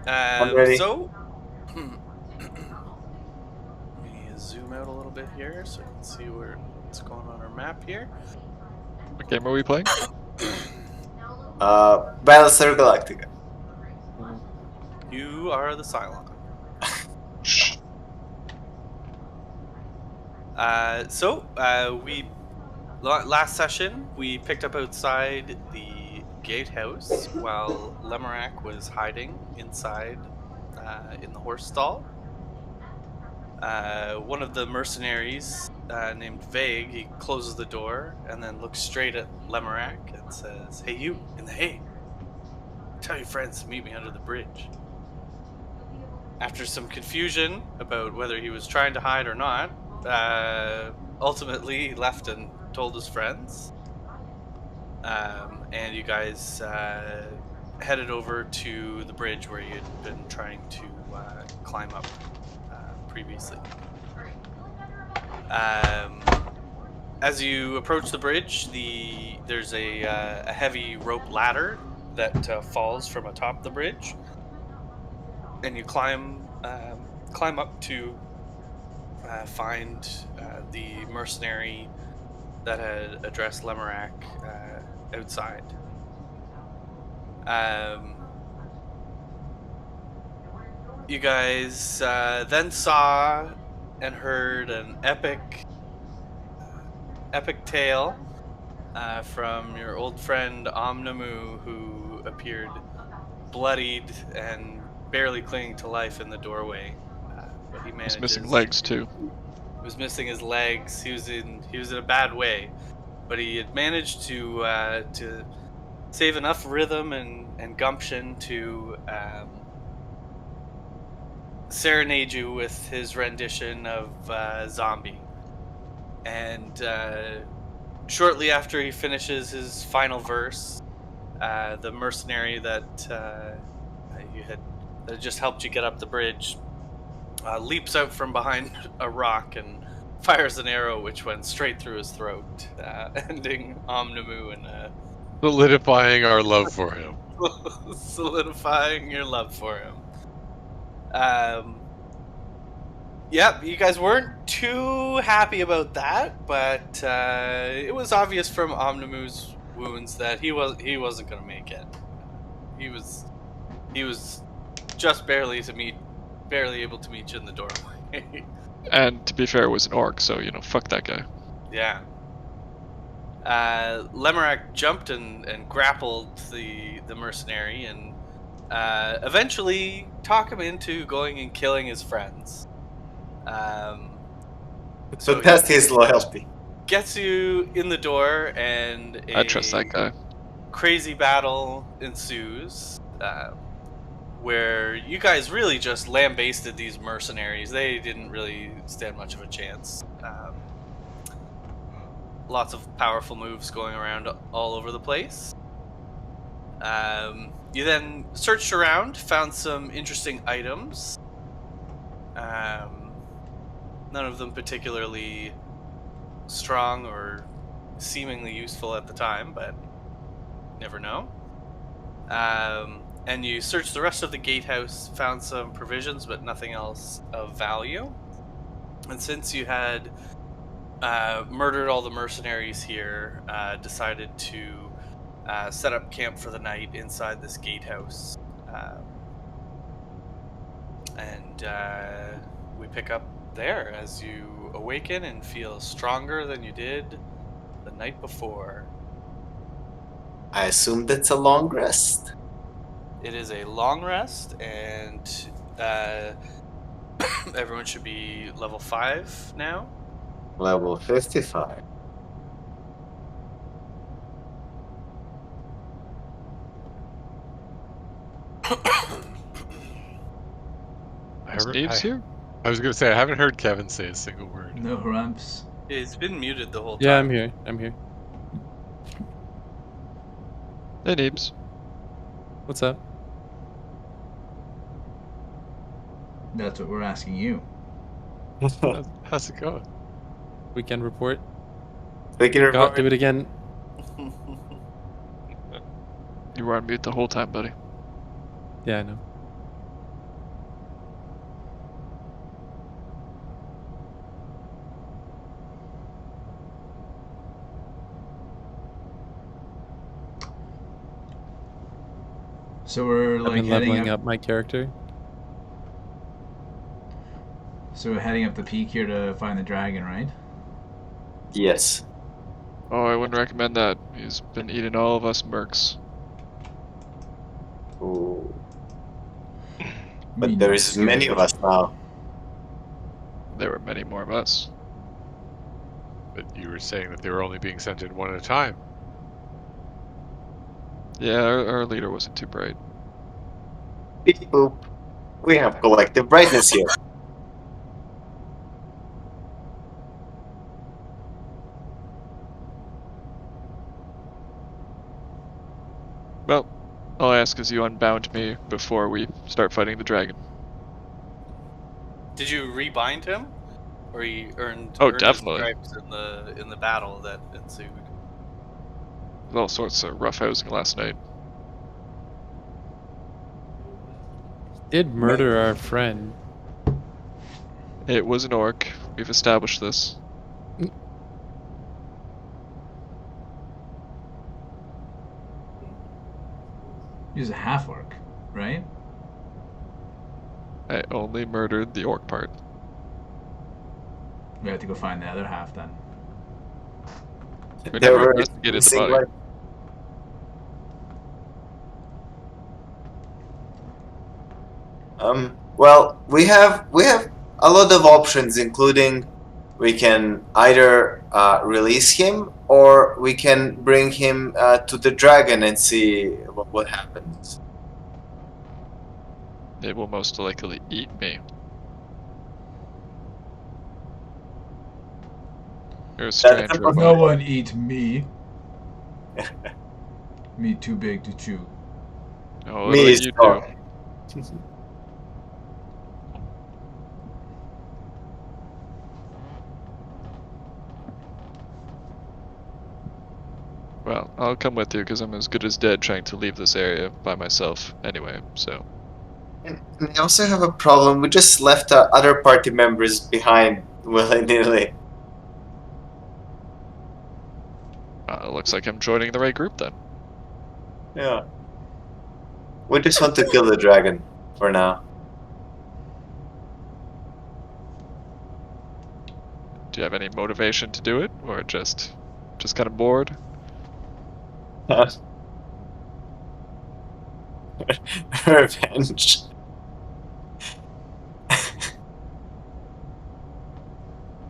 I'm ready. So, let me zoom out a little bit here so you can see what's going on our map here. What game are we playing? Battlestar Galactica. You are the Cylon. Shh. We last session we picked up outside the gatehouse while Lemorak was hiding inside in the horse stall. One of the mercenaries named Vague, he closes the door and then looks straight at Lemorak and says, "Hey, you in the hay! Tell your friends to meet me under the bridge." After some confusion about whether he was trying to hide or not, ultimately he left and told his friends. And you guys headed over to the bridge where you'd been trying to climb up previously. As you approach the bridge, there's a heavy rope ladder that falls from atop the bridge, and you climb up to find the mercenary that had addressed Lemorak outside. You guys then saw and heard an epic tale from your old friend Omnamu, who appeared bloodied and barely clinging to life in the doorway. But he He's manages. missing legs too. He was missing his legs. He was in a bad way, but he had managed to save enough rhythm and gumption to serenade you with his rendition of Zombie. And shortly after he finishes his final verse, the mercenary that that just helped you get up the bridge leaps out from behind a rock and fires an arrow which went straight through his throat, ending Omnamu in solidifying our love for him. solidifying your love for him. Yep, you guys weren't too happy about that, but it was obvious from Omnamu's wounds that he wasn't going to make it. He was just barely able to meet you in the doorway. And to be fair, it was an orc, so fuck that guy. Yeah. Lemorak jumped and grappled the mercenary and eventually talk him into going and killing his friends. So test his loyalty. Gets you in the door, and I trust that guy. crazy battle ensues, where you guys really just lambasted these mercenaries. They didn't really stand much of a chance. Lots of powerful moves going around all over the place. You then searched around, found some interesting items. None of them particularly strong or seemingly useful at the time, but you never know. And you searched the rest of the gatehouse, found some provisions, but nothing else of value. And since you had murdered all the mercenaries here, decided to set up camp for the night inside this gatehouse. And we pick up there as you awaken and feel stronger than you did the night before. I assume that's a long rest. It is a long rest, and everyone should be level 5 now. Level 55. Steve's here? I was going to say, I haven't heard Kevin say a single word. No ramps. It's been muted the whole time. Yeah, I'm here. I'm here. Hey, Neebs. What's up? That's what we're asking you. How's it going? Weekend report. Speaking God, do it again. You were on mute the whole time, buddy. Yeah, I know. So we're I've like been heading leveling up. up my character. So we're heading up the peak here to find the dragon, right? Yes. Oh, I wouldn't recommend that. He's been eating all of us mercs. Ooh. Me But there not is many of us now. There were many more of us. But you were saying that they were only being sent in one at a time. Yeah, our leader wasn't too bright. Beep boop. We have collective brightness here. Well, all I ask is you unbound me before we start fighting the dragon. Did you rebind him, or he earned Oh, his definitely. stripes in the battle that ensued? There's all sorts of roughhousing last night. Did murder our friend. It was an orc. We've established this. He's a half orc, right? I only murdered the orc part. We have to go find the other half then. We There never were investigated the missing body. like- Well, we have a lot of options, including we can either release him or we can bring him to the dragon and see what happens. It will most likely eat me. You're a strange the robot. No one eat me. Me too big to chew. Oh, Me what'll is you do? dog. Well, I'll come with you because I'm as good as dead trying to leave this area by myself anyway, so. And I also have a problem. We just left other party members behind willy-nilly. It looks like I'm joining the right group then. Yeah. We just want to kill the dragon for now. Do you have any motivation to do it, or just kind of bored? Revenge.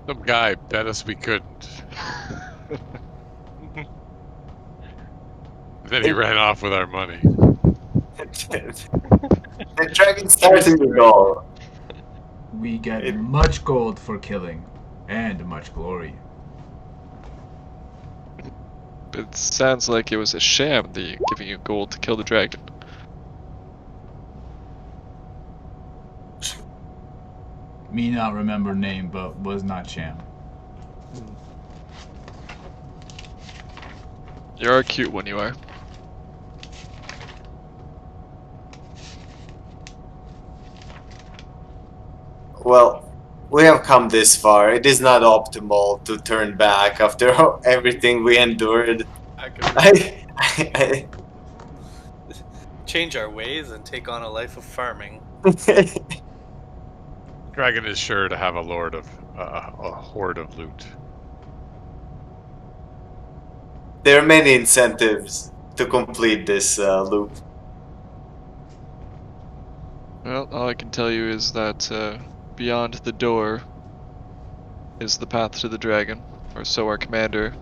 Some guy bet us we couldn't. Then he ran off with our money. The dragon started it all. We get It- much gold for killing, and much glory. It sounds like it was a sham, the giving you gold to kill the dragon. Me not remember name, but was not sham. You're a cute one, you are. Well, we have come this far. It is not optimal to turn back after everything we endured. I could I change our ways and take on a life of farming. Dragon is sure to have a horde of loot. There are many incentives to complete this loop. Well, all I can tell you is that beyond the door is the path to the dragon, or so our commander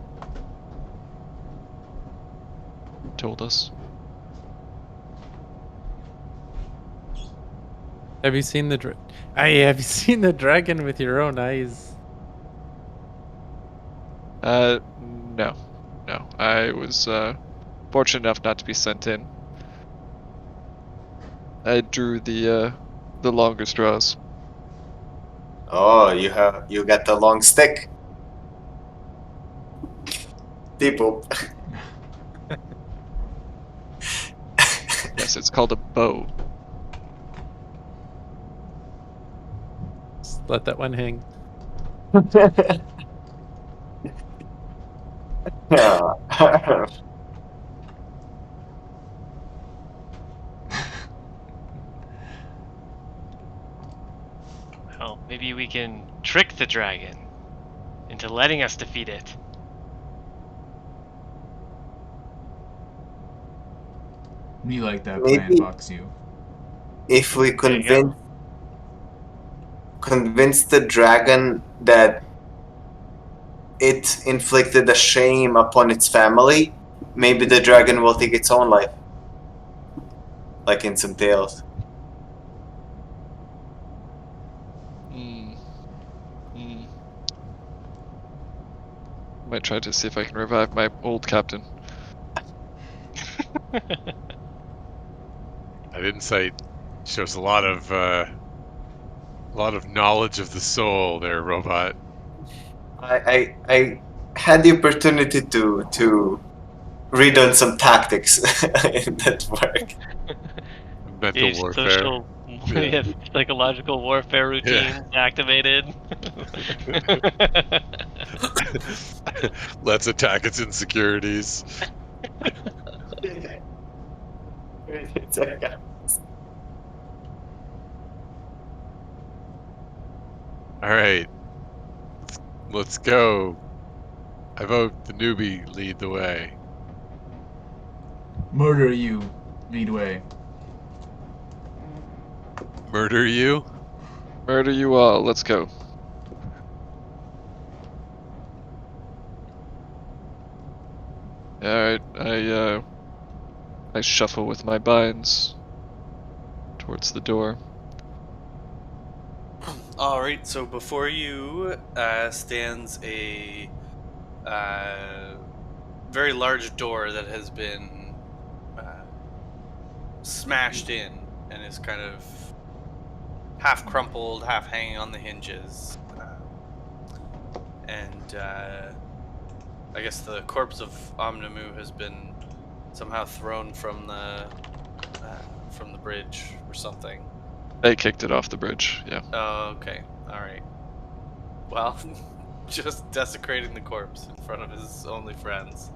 told us. Have you seen the have you seen the dragon with your own eyes? No. No. I was fortunate enough not to be sent in. I drew the longer straws. Oh, you got the long stick. People. Yes, it's called a bow. Just let that one hang. Yeah. Well, maybe we can trick the dragon into letting us defeat it. Me like that plan, Maybe Fox you. if we There you go. convince the dragon that it inflicted a shame upon its family, maybe the dragon will take its own life, like in some tales. Hmm. Hmm. Might try to see if I can revive my old captain. That insight shows a lot of knowledge of the soul there, robot. I had the opportunity to read on some tactics in that work. Mental Gauge warfare. social, Yeah. yes, psychological warfare Yeah. routines activated. Let's attack its insecurities. All right, let's go. I vote the newbie lead the way. Murder you, lead way. Murder you? Murder you all. Let's go. Alright, I shuffle with my binds towards the door. All right. So before you stands a very large door that has been smashed in and is kind of half crumpled, half hanging on the hinges. And I guess the corpse of Omnimu has been somehow thrown from the bridge or something. They kicked it off the bridge, yeah. Oh, okay. All right. Well, just desecrating the corpse in front of his only friends.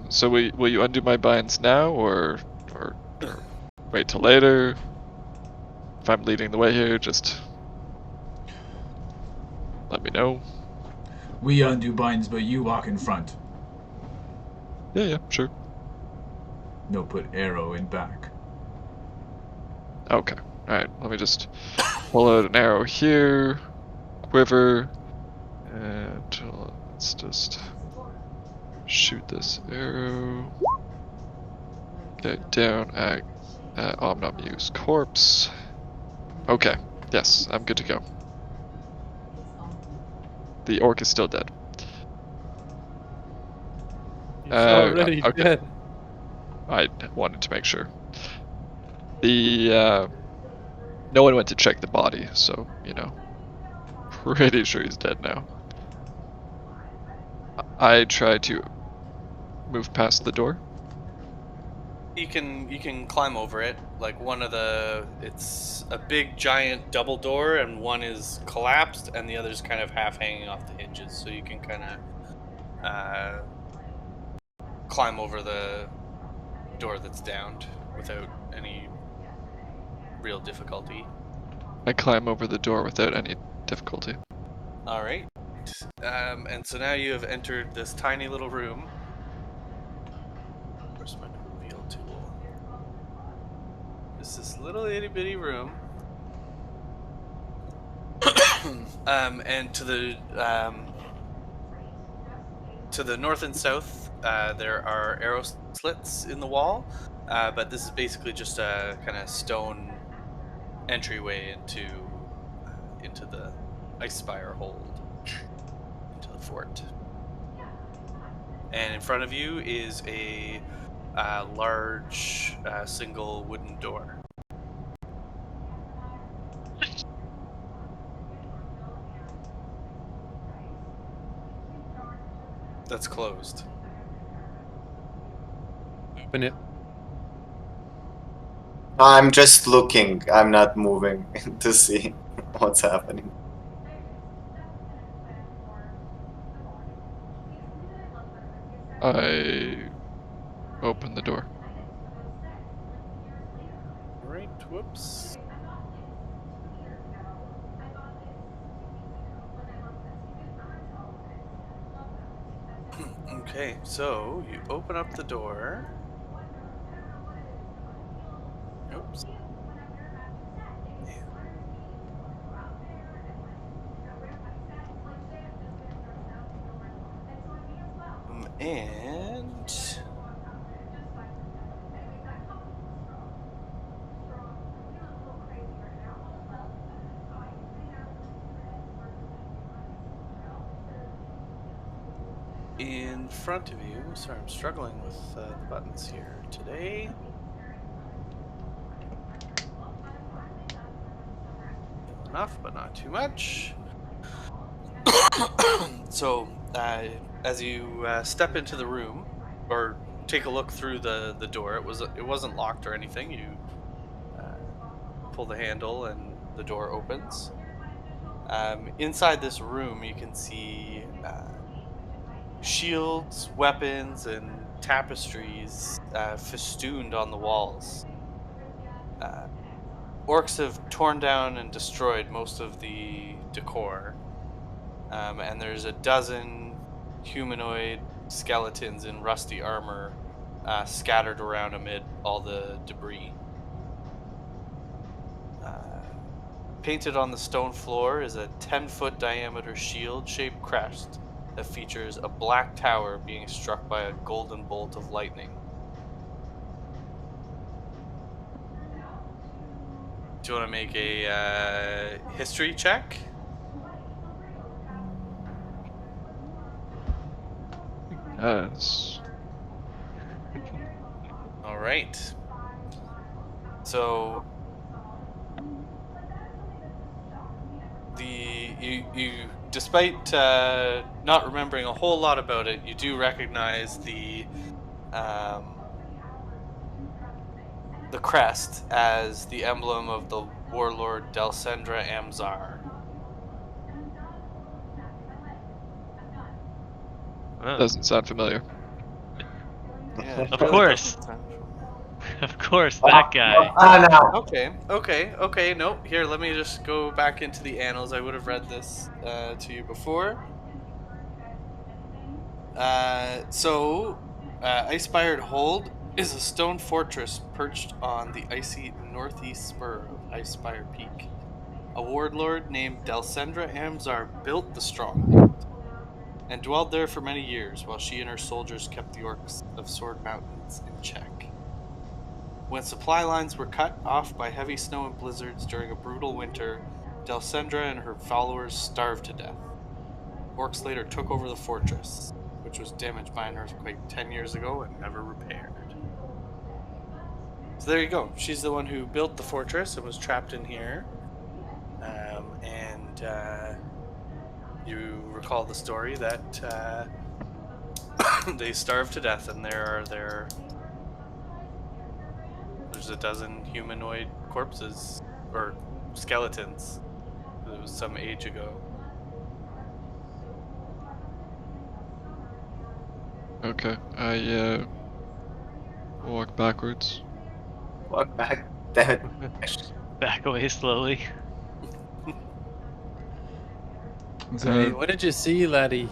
So will you undo my binds now, or wait till later? If I'm leading the way here, just let me know. We undo binds, but you walk in front. Yeah, sure. No, put arrow in back. Okay. Alright, let me just pull out an arrow here, quiver, and let's just shoot this arrow. Get down at Omnamu's corpse. Okay, yes, I'm good to go. The orc is still dead. He's already Okay. dead. I wanted to make sure. The no one went to check the body, so pretty sure he's dead now. I tried to move past the door. You can climb over it. Like it's a big giant double door, and one is collapsed, and the other's kind of half hanging off the hinges. So you can kind of climb over the door that's downed without any real difficulty. I climb over the door without any difficulty. All right. And so now you have entered this tiny little room. Where's my reveal tool? It's this little itty bitty room. And to the north and south, there are arrow slits in the wall, but this is basically just a kind of stone entryway into the Icespire hold, into the fort. And in front of you is a large single wooden door. That's closed. Open it. I'm just looking. I'm not moving to see what's happening. I open the door. Right, whoops. Okay, so you open up the door. Oops. And in front of you, sorry, I'm struggling with the buttons here today. Enough, but not too much. So, as you step into the room, or take a look through the door, it wasn't locked or anything. You pull the handle, and the door opens. Inside this room, you can see shields, weapons, and tapestries festooned on the walls. Uh, Orcs have torn down and destroyed most of the decor, and there's a dozen humanoid skeletons in rusty armor scattered around amid all the debris. Uh, Painted on the stone floor is a 10-foot diameter shield shaped crest that features a black tower being struck by a golden bolt of lightning. Do you want to make a history check? Yes. All right. So you despite not remembering a whole lot about it, you do recognize the crest as the emblem of the warlord Delsendra Amzar. Oh, Doesn't sound familiar. Yeah, it of really course. doesn't sound familiar. Of course, that guy. Now. Okay. Nope. Here, let me just go back into the annals. I would have read this to you before. Icespire Hold is a stone fortress perched on the icy northeast spur of Icespire Peak. A warlord named Delsendra Amzar built the stronghold and dwelled there for many years while she and her soldiers kept the orcs of Sword Mountains in check. When supply lines were cut off by heavy snow and blizzards during a brutal winter, Delsendra and her followers starved to death. Orcs later took over the fortress, which was damaged by an earthquake 10 years ago and never repaired. So there you go. She's the one who built the fortress and was trapped in here. And you recall the story that they starved to death, and there's a dozen humanoid corpses or skeletons. It was some age ago. Okay, I walk backwards. Walk back. Damn it. Back away slowly. So Hey, what did you see, laddie?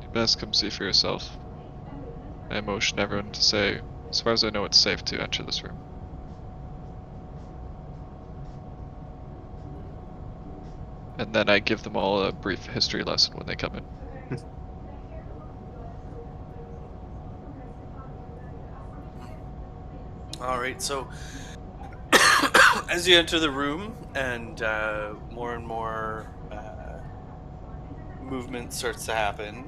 You best come see for yourself. I motion everyone to say, as far as I know, it's safe to enter this room. And then I give them all a brief history lesson when they come in. All right, so as you enter the room and more and more movement starts to happen,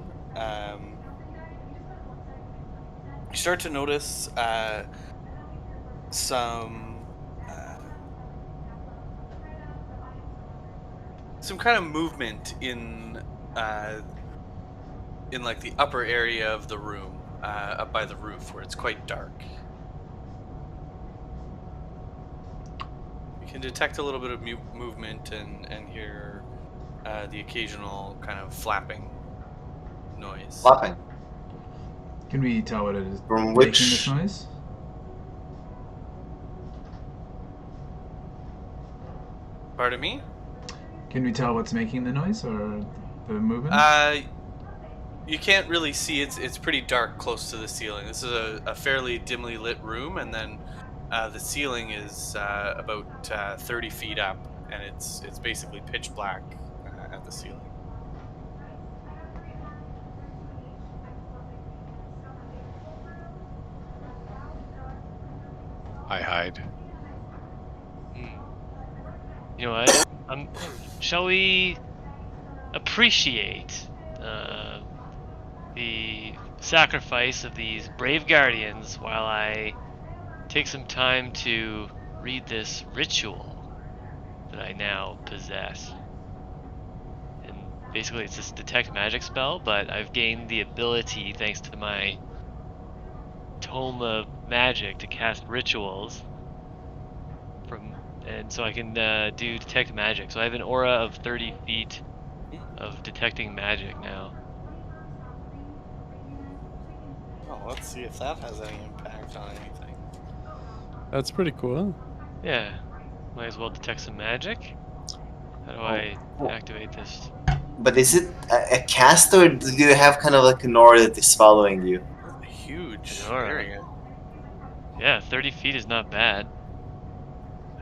you start to notice some kind of movement in like the upper area of the room, up by the roof where it's quite dark. You can detect a little bit of movement and hear the occasional kind of flapping noise. Flapping. can we tell what it is From making which? this noise? Pardon me? Can we tell what's making the noise or the movement? You can't really see. It's pretty dark close to the ceiling. This is a fairly dimly lit room, and then the ceiling is about 30 feet up, and it's basically pitch black at the ceiling. I hide. Hmm. You know what? Shall we appreciate the sacrifice of these brave guardians while I take some time to read this ritual that I now possess? And basically, it's this detect magic spell, but I've gained the ability, thanks to my tome of magic, to cast rituals and so I can do detect magic. So I have an aura of 30 feet of detecting magic now. Oh, let's see if that has any impact on anything. That's pretty cool. Yeah, might as well detect some magic. How do I activate this? But is it a cast, or do you have kind of like an aura that is following you? That's a huge An aura. area. Yeah, 30 feet is not bad.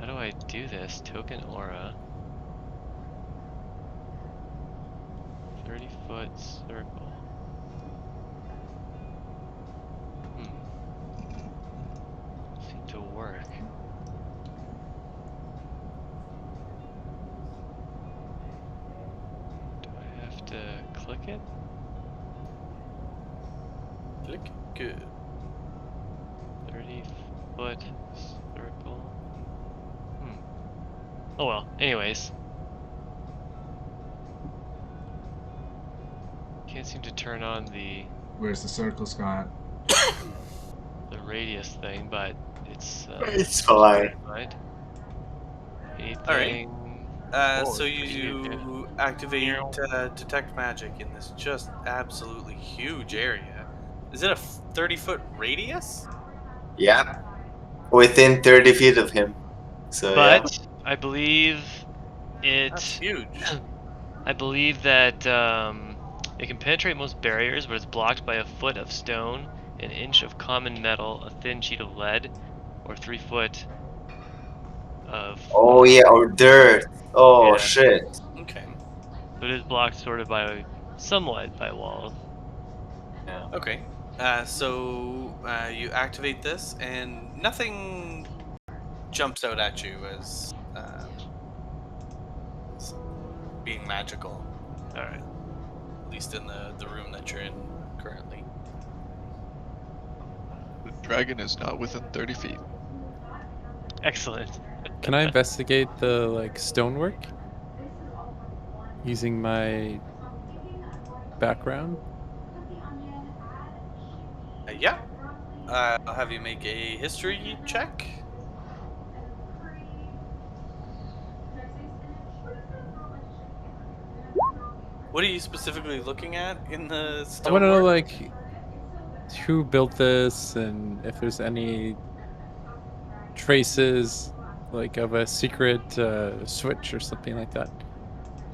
How do I do this? Token aura. 30-foot circle. Seem to work. Do I have to click it? Click. Good. 30-foot circle. Oh well, anyways. Can't seem to turn on the Where's the circle, Scott? radius thing, but it's It's fine. mind. All right. Anything? So appreciate it. you activate detect magic in this just absolutely huge area. Is it a 30-foot radius? Yeah, within 30 feet of him. So yeah. But I believe That's it. huge. I believe that it can penetrate most barriers, but it's blocked by a foot of stone, an inch of common metal, a thin sheet of lead, or 3 foot of. Oh yeah, or dirt. Oh Yeah. shit. Okay. So it is blocked sort of by somewhat by walls. Yeah. Okay. So you activate this, and nothing jumps out at you as being magical. All right. At least in the room that you're in currently. The dragon is not within 30 feet. Excellent. Can I investigate the like stonework using my background? Yeah. I'll have you make a history check. What are you specifically looking at in the I want to know stonework? like who built this and if there's any traces like of a secret switch or something like that.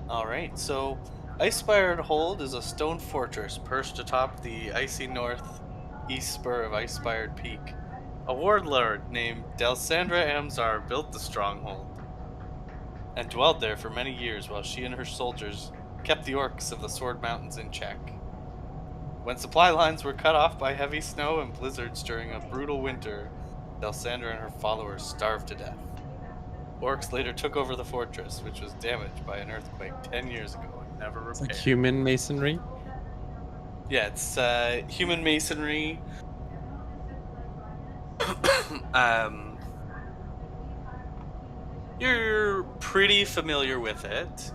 All right. So, Icespire Hold is a stone fortress perched atop the icy northeast spur of Icespire Peak. A warlord named Delsandra Amzar built the stronghold and dwelled there for many years while she and her soldiers kept the orcs of the Sword Mountains in check. When supply lines were cut off by heavy snow and blizzards during a brutal winter, Delsandra and her followers starved to death. Orcs later took over the fortress, which was damaged by an earthquake 10 years ago and never It's like repaired. human masonry. Yeah, it's human masonry. um, you're pretty familiar with it.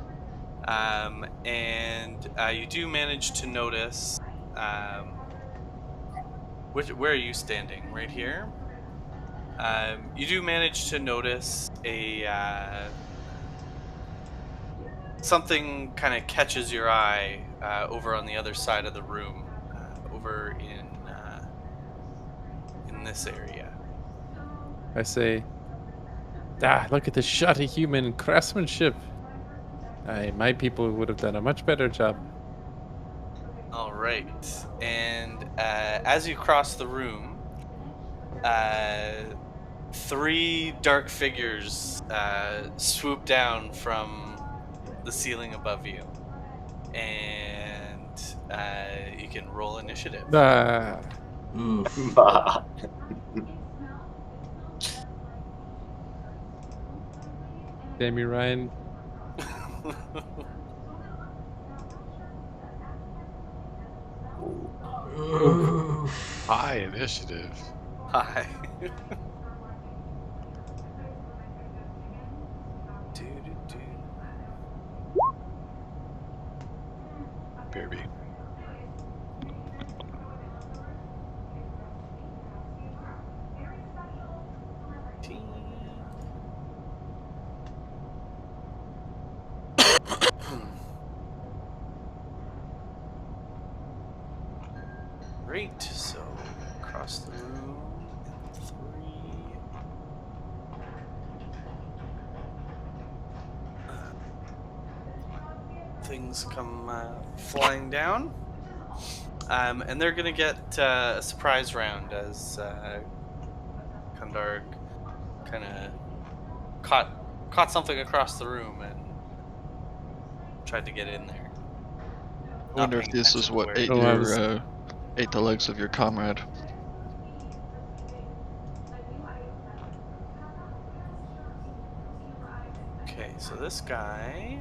And you do manage to notice. Where are you standing? Right here? You do manage to notice something kind of catches your eye over on the other side of the room, over in this area. I say, look at this shoddy human craftsmanship. My people would have done a much better job. All right. And as you cross the room, three dark figures swoop down from the ceiling above you. And you can roll initiative. Oof. Damn you, Ryan. Oof. High initiative. Hi. Do-do-do. BRB. Great. So across the room in 3. Things come flying down. And they're gonna get a surprise round as Kundarg kind of caught something across the room and tried to get in there. I wonder if this is what ate Oh, I your was- ate the legs of your comrade. Okay, so this guy.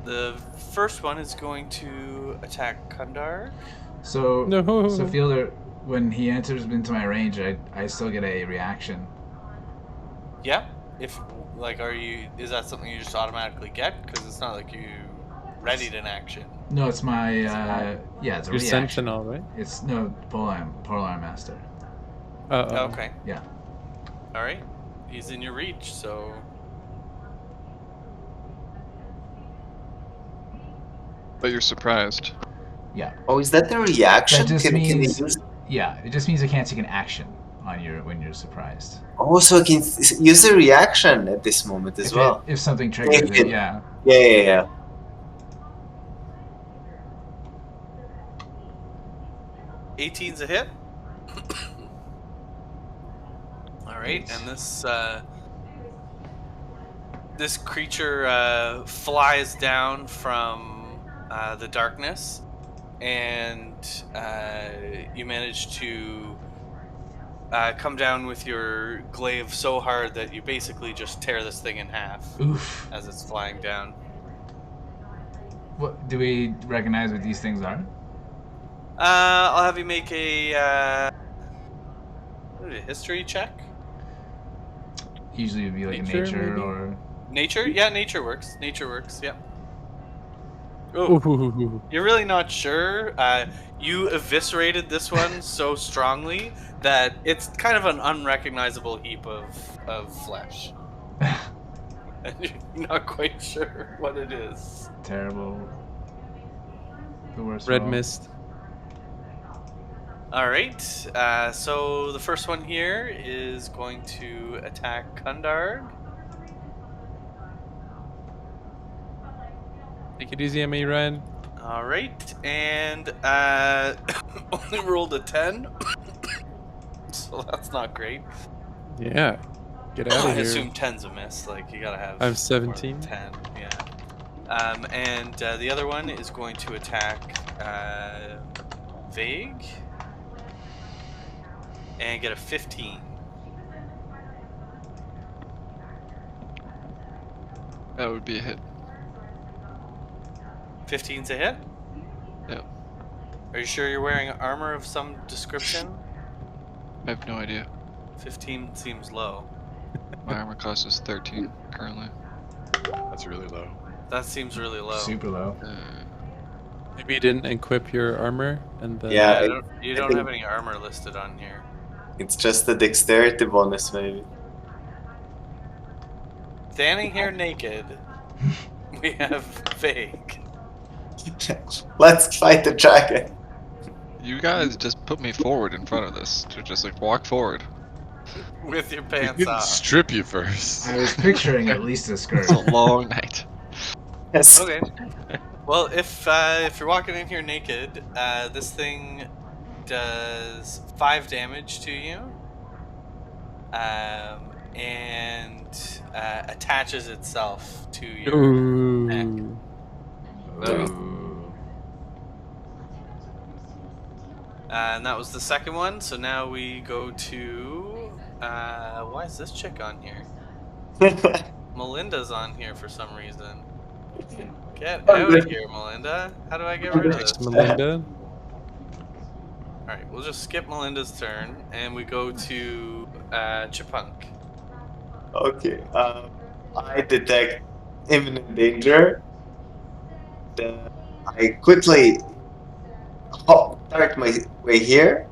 The first one is going to attack Kundarg. So, No. so Fielder, when he enters into my range, I still get a reaction. Yeah. If like, is that something you just automatically get? Because it's not like you readied an action. No, it's my yeah, it's a Your reaction. Sentinel, right? It's no Polearm Master. Okay. Yeah. All right. He's in your reach, so But you're surprised. Yeah. Oh, is that the reaction? That just Can you means use? yeah, it just means I can't take an action on when you're surprised. Oh, so I can use a reaction at this moment as well. If something triggers it, yeah. Yeah. 18's a hit. All right, and this creature flies down from the darkness, and you manage to come down with your glaive so hard that you basically just tear this thing in half Oof. as it's flying down. What do we recognize what these things are? I'll have you make a history check. Usually it'd be like Nature, a nature maybe? or Nature? Yeah, nature works. Nature works, yep. Ooh, Ooh. you're really not sure. You eviscerated this one so strongly that it's kind of an unrecognizable heap of flesh. And you're not quite sure what it is. terrible. The worst Red roll. mist. Alright, so the first one here is going to attack Kundarg. Take it easy on me, Ryan. Alright, and only rolled a 10. So that's not great. Yeah. Get out I of here. assume 10's a miss. Like, you gotta have I'm more 17. than 10. Yeah. And the other one is going to attack Vague and get a 15. That would be a hit. 15's a hit? Yep. Are you sure you're wearing armor of some description? I have no idea. 15 seems low. My armor class is 13 currently. That's really low. That seems really low. Super low. Maybe you didn't equip your armor and then... Yeah. You I don't think- have any armor listed on here. It's just a dexterity bonus, maybe. Standing here naked, we have Vague. Let's fight the dragon. You guys just put me forward in front of this. To just like walk forward. With your We pants didn't off. strip you first. I was picturing at least a skirt. It's a long night. Yes. Okay. Well, if you're walking in here naked, this thing does 5 damage to you, and attaches itself to your neck. Ooh. Ooh. And that was the second one. So now we go to why is this chick on here? Melinda's on here for some reason. Get out of here, Melinda. How do I get rid of Thanks, this? Melinda. All right, we'll just skip Melinda's turn, and we go to Chipunk. Okay. I detect imminent danger. I quickly start my way here.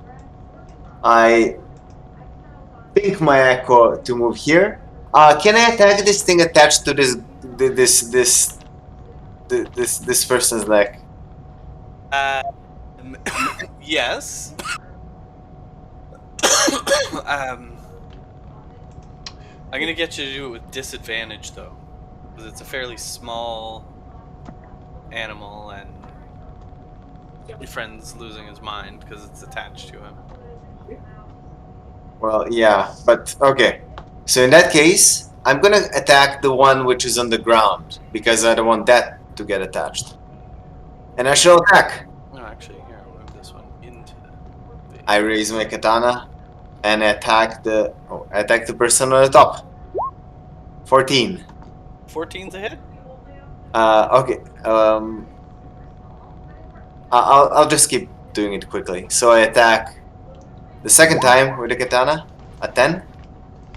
I pink my echo to move here. Can I attack this thing attached to this person's leg? Um, yes. um, I'm gonna get you to do it with disadvantage though, because it's a fairly small animal, and your friend's losing his mind because it's attached to him. Well, yeah, but okay. So in that case, I'm gonna attack the one which is on the ground because I don't want that to get attached. And I shall attack. No, actually, here I'll move this one into the. I raise my katana and attack the person on the top. 14. 14's a hit. Okay. I'll just keep doing it quickly. So I attack the second time with the katana. A 10.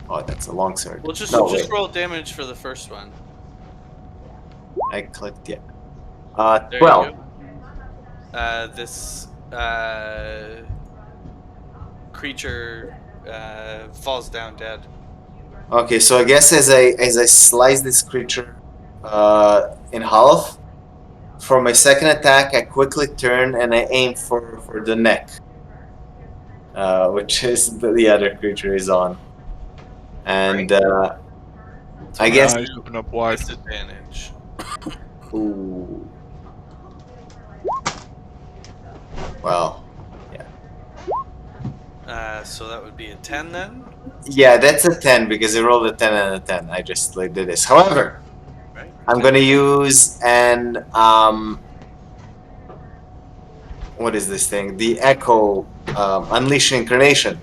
Oh, that's a long sword. Well, just No, wait. roll damage for the first one. I clicked, yeah. There 12. you go. This creature falls down dead. Okay, so I guess as I slice this creature in half, for my second attack, I quickly turn and I aim for the neck, which is the other creature is on. And So I my guess. Eyes open up wide. disadvantage. Ooh. Well, So that would be a 10 then, yeah, that's a 10 because I rolled a 10 and a 10. I just like did this. However, right? I'm gonna use an what is this thing? The Echo Unleash Incarnation.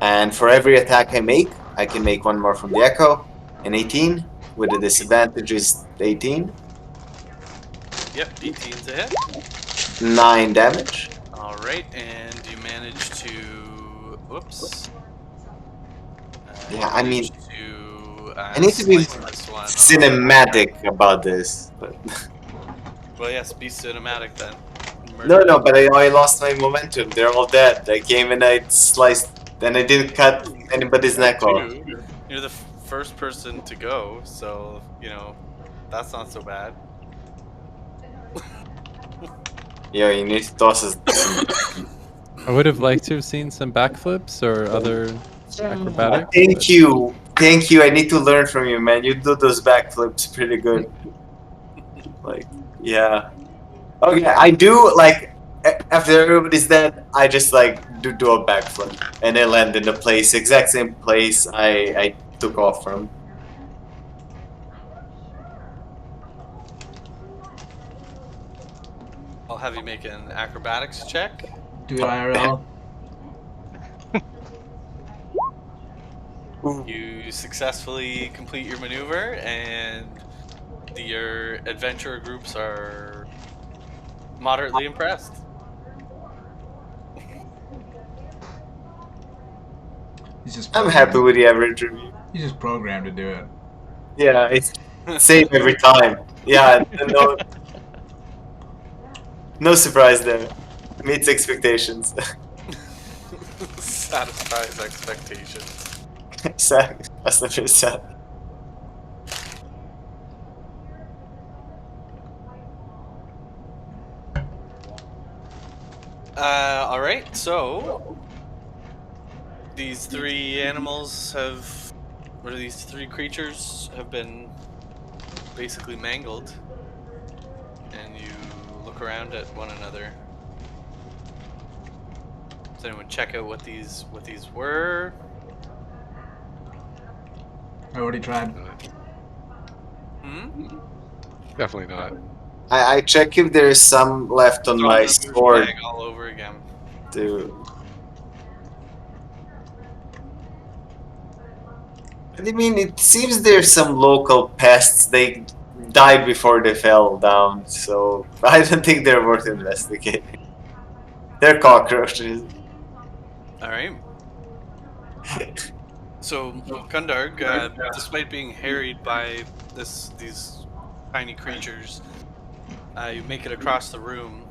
And for every attack I can make one more from the Echo. An 18 with the disadvantage is 18. Yep, 18's a hit. 9 damage. All right, and you manage to. Whoops. Yeah, I mean, I I need to be this one off. cinematic about this. But Well, yes, be cinematic then. no, but I lost my momentum. They're all dead. I came and I sliced, and I didn't cut anybody's neck off. You're the first person to go, so that's not so bad. Yo, you need to toss us some. I would have liked to have seen some backflips or other acrobatics. Thank you. Thank you. I need to learn from you, man. You do those backflips pretty good. Like, yeah. Okay, I do, like, after everybody's dead, I just, like, do a backflip. And I land in the place, exact same place I took off from. I'll have you make an acrobatics check. Do it IRL. You successfully complete your maneuver, and your adventurer groups are moderately impressed. He's just I'm programmed. happy with the average review. He's just programmed to do it. Yeah, it's same every time. Yeah, no surprise there. Meets expectations. Satisfies expectations. Sad. That's not very sad. All right, so these three creatures have been basically mangled. and you look around at one another. Does anyone check out what these were? I already tried. Hmm. Definitely not. I check if there is some left on Throw in my the douchebag sword all over again. to. I mean, it seems there's some local pests. They died before they fell down, so I don't think they're worth investigating. They're cockroaches. All right. So Kundarg, despite being harried by these tiny creatures, you make it across the room,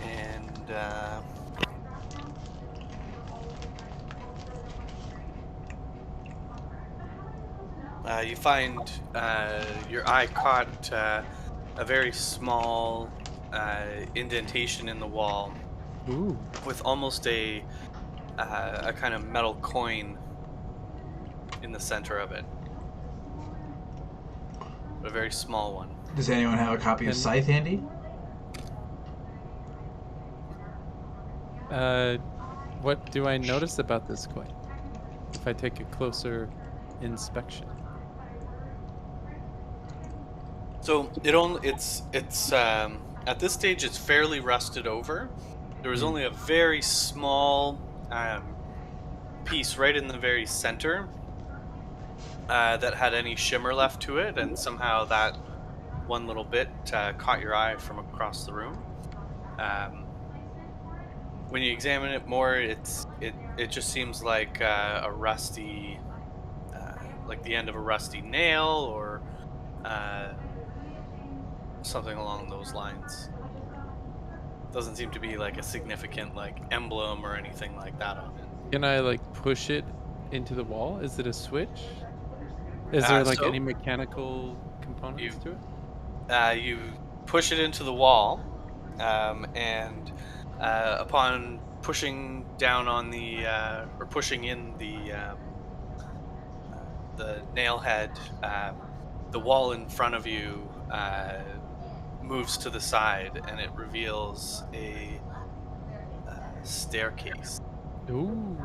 and you find your eye caught a very small indentation in the wall Ooh. with almost a kind of metal coin in the center of it, a very small one. Does anyone have a copy of And- Scythe handy? What do I notice about this coin? If I take a closer inspection. So it's at this stage it's fairly rusted over. There was only a very small piece right in the very center that had any shimmer left to it, and somehow that one little bit caught your eye from across the room. Um, when you examine it more, it just seems like a rusty, like the end of a rusty nail or uh, something along those lines. Doesn't seem to be like a significant like emblem or anything like that on it. Can I like push it into the wall? Is it a switch? Is there like So any mechanical components you to it? you push it into the wall, and upon pushing down on the or pushing in the nail head, the wall in front of you moves to the side, and it reveals a staircase. Ooh.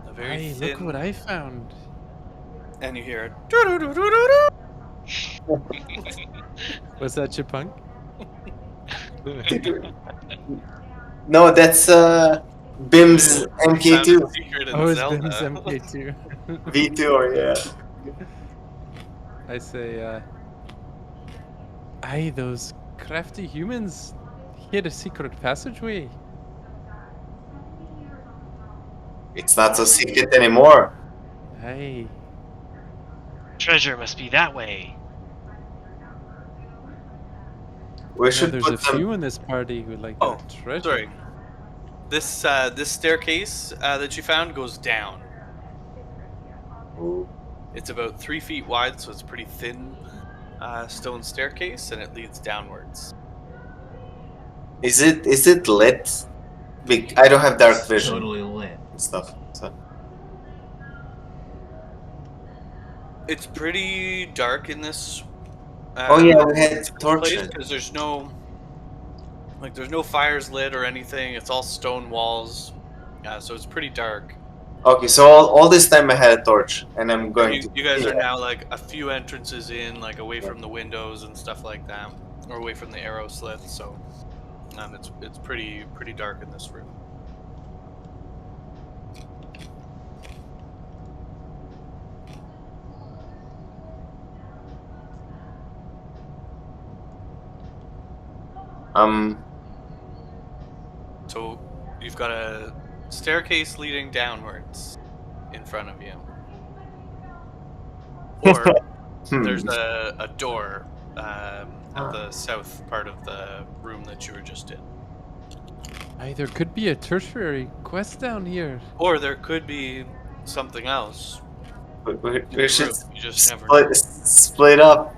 A very Hey, look what thin, I found. and you hear "Doo-doo-doo-doo-doo-doo." Was that Chipunk? No, that's Bim's Found a MK2 secret in Oh, it's Bim's Zelda. MK2. V2, or yeah. I say, aye, those crafty humans hid a secret passageway. It's not so secret anymore. Aye. Treasure must be that way. We Now should there's a put them. few in this party who like Oh, that treasure. sorry. This staircase that you found goes down. Ooh. It's about 3 feet wide, so it's a pretty thin stone staircase, and it leads downwards. Is it lit? I don't have dark It's vision totally lit. and stuff. So It's pretty dark in this. oh yeah, we had Place torches. because there's no fires lit or anything. It's all stone walls, so it's pretty dark. Okay, so all this time I had a torch, and I'm going to. You guys are Yeah. now like a few entrances in, like away Yeah. from the windows and stuff like that, or away from the arrow slits. So it's pretty dark in this room. Um. So you've got a staircase leading downwards in front of you, or there's a door at the south part of the room that you were just in. Aye, there could be a tertiary quest down here. Or there could be something else. We should room. You just never know. split up.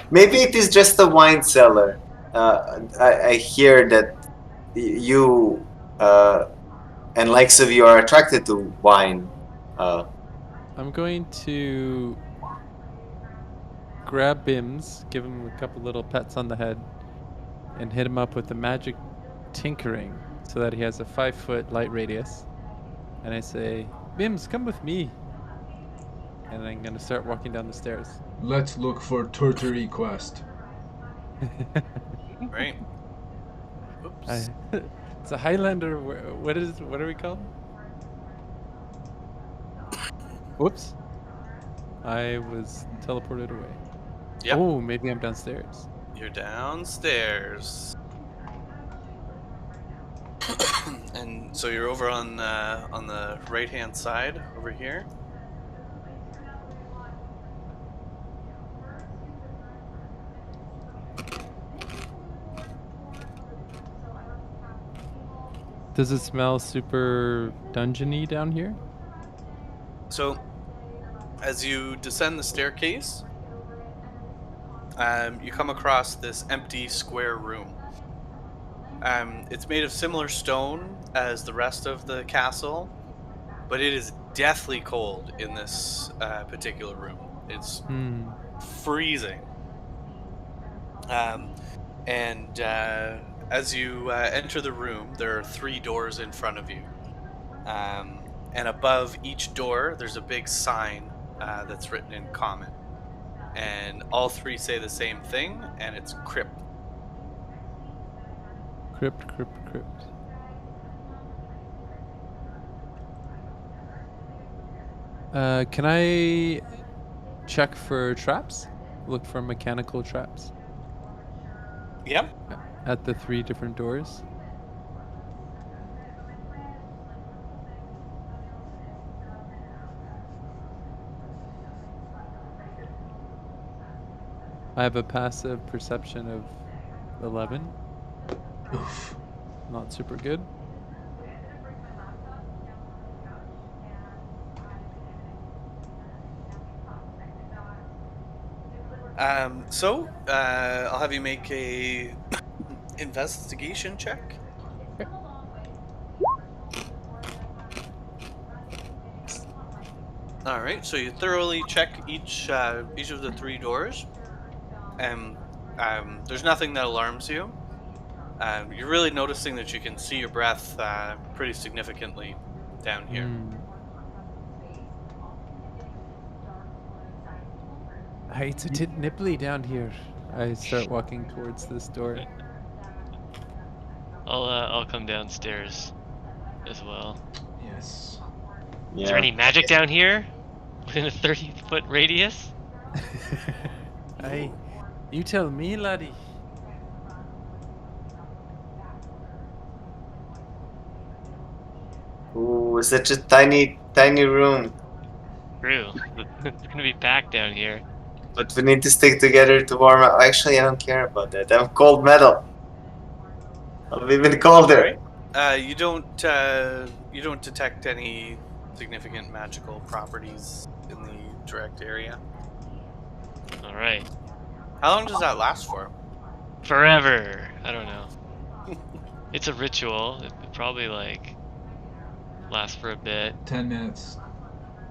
Maybe it is just a wine cellar. I hear that you and likes of you are attracted to wine. I'm going to grab Bims, give him a couple little pets on the head, and hit him up with the magic tinkering so that he has a 5-foot light radius. And I say, Bims, come with me. And I'm gonna start walking down the stairs. Let's look for Tortory Quest. Right. Oops. It's a Highlander. What are we called? Whoops. I was teleported away. Yep. Oh, maybe I'm downstairs. You're downstairs. And so you're over on the right-hand side over here. Does it smell super dungeony down here? So, as you descend the staircase, you come across this empty square room. It's made of similar stone as the rest of the castle, but it is deathly cold in this particular room. It's freezing. And as you enter the room, there are 3 doors in front of you. And above each door, there's a big sign that's written in common. And all 3 say the same thing, and it's crypt. Crypt. Can I check for traps? Look for mechanical traps Yep. at the 3 different doors. I have a passive perception of 11. Oof. Not super good. So I'll have you make a investigation check. Okay. All right. So you thoroughly check each of the 3 doors, and there's nothing that alarms you. You're really noticing that you can see your breath pretty significantly down here. It's a bit nipply down here. I start walking towards this door. I'll come downstairs as well. Yes. Is there any magic down here within a 30-foot radius? You tell me, laddie. Ooh, such a tiny room. True. It's gonna be packed down here. But we need to stick together to warm up. Actually, I don't care about that. I'm cold metal. I'll be even colder. You don't detect any significant magical properties in the direct area. All right. How long does that last for? Forever. I don't know. It's a ritual. It probably lasts for a bit. 10 minutes.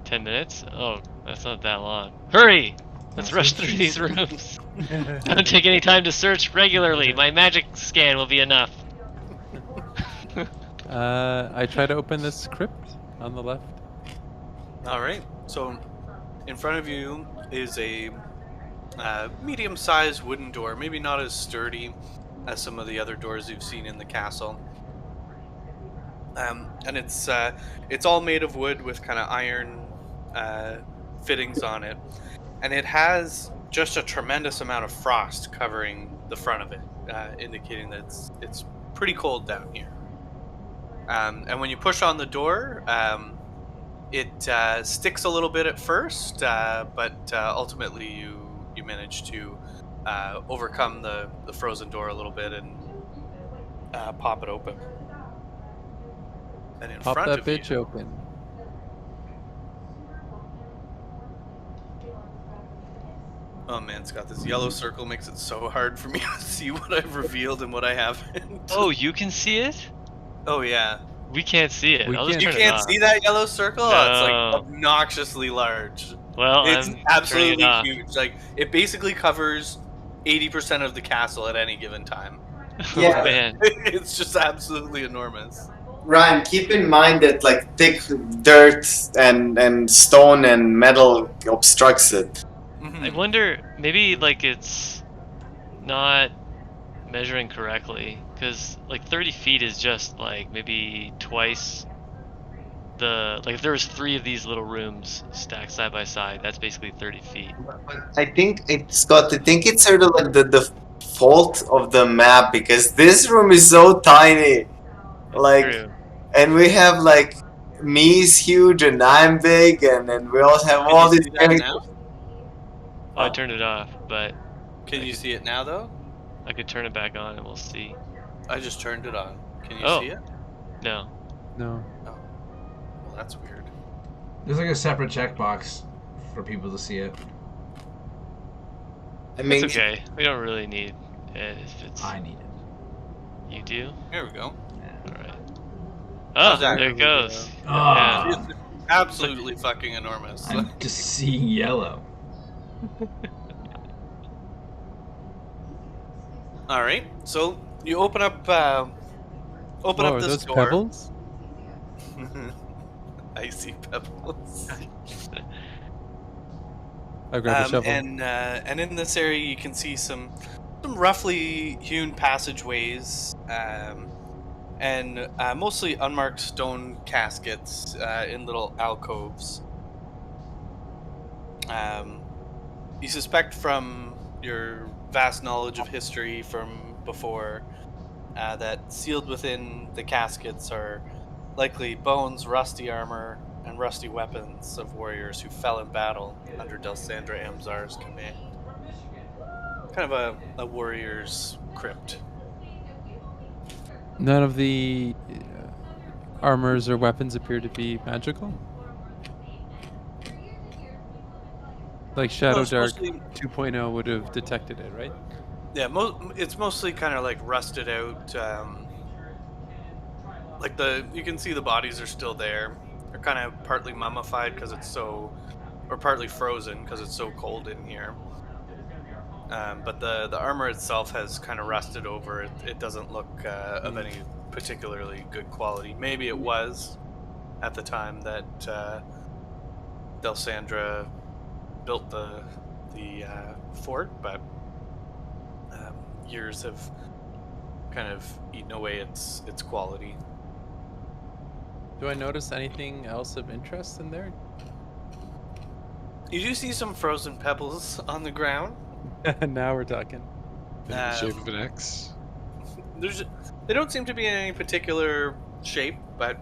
10 minutes? Oh, that's not that long. Hurry! Let's That's rush what through she these said. rooms. Don't take any time to search regularly. My magic scan will be enough. I try to open this crypt on the left. All right. So, in front of you is a medium-sized wooden door. Maybe not as sturdy as some of the other doors you've seen in the castle. And it's all made of wood with kind of iron fittings on it, and it has just a tremendous amount of frost covering the front of it, indicating that it's pretty cold down here. And when you push on the door, it sticks a little bit at first, but ultimately you manage to overcome the frozen door a little bit and pop it open. And in Pop front that of bitch you, open. oh man, Scott, this yellow circle makes it so hard for me to see what I've revealed and what I haven't. Oh, you can see it? Oh yeah. We can't see it. We I'll just can't- You turn it can't off. see that yellow circle? Oh, it's like No. obnoxiously large. Well, It's I'm turning it absolutely off. huge. Like it basically covers 80% of the castle at any given time. Oh Yeah. man. It's just absolutely enormous. Ryan, keep in mind that like thick dirt and stone and metal obstructs it. I Mhm. wonder, maybe like it's not measuring correctly, because like 30 feet is just like maybe twice like if there was 3 of these little rooms stacked side by side, that's basically 30 feet. I think I think it's sort of like the fault of the map because this room is so tiny. That's Like, true. and we have like me's huge and I'm big, and then we all have Can you all these see that now? characters. Well, I Huh? turned it off, but Can I you could see it now though? I could turn it back on and we'll see. I just turned it on. Can you Oh, see it? no. No. Oh, well, that's weird. There's like a separate checkbox for people to see it. I It's mean, okay. We don't really need it if it's I need it. you do. There we go. Yeah. All right. How's Oh, that? there There it we goes. go. Ah, Yeah. It's absolutely fucking enormous. I'm just seeing yellow. All right. So you open up Whoa, are this those door. pebbles? Icy pebbles. I'll grab a shovel. And in this area you can see some roughly hewn passageways, and mostly unmarked stone caskets in little alcoves. You suspect from your vast knowledge of history from before that sealed within the caskets are likely bones, rusty armor, and rusty weapons of warriors who fell in battle under Delsandra Amzar's command. Kind of a warrior's crypt. None of the armors or weapons appear to be magical. Like No, Shadow it's Dark mostly 2.0 would have detected it, right? yeah. It's mostly kind of like rusted out. Like you can see the bodies are still there. They're kind of partly mummified because it's so, or partly frozen because it's so cold in here. But the armor itself has kind of rusted over. It doesn't look of any particularly good quality. Maybe it was at the time that Delsandra built the fort, but years have kind of eaten away its quality. Do I notice anything else of interest in there? You do see some frozen pebbles on the ground. Now we're talking. In the shape of an X. They don't seem to be in any particular shape, but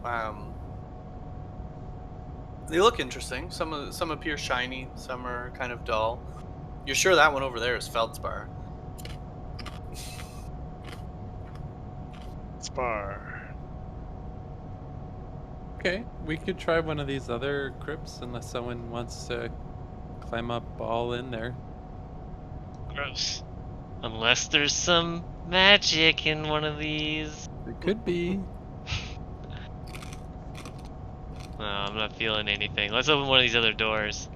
Hmm. they look interesting. Some appear shiny, some are kind of dull. You're sure that one over there is feldspar? Spar. Okay, we could try one of these other crypts unless someone wants to climb up all in there. Gross. Unless there's some magic in one of these. It could be. No, I'm not feeling anything. Let's open one of these other doors.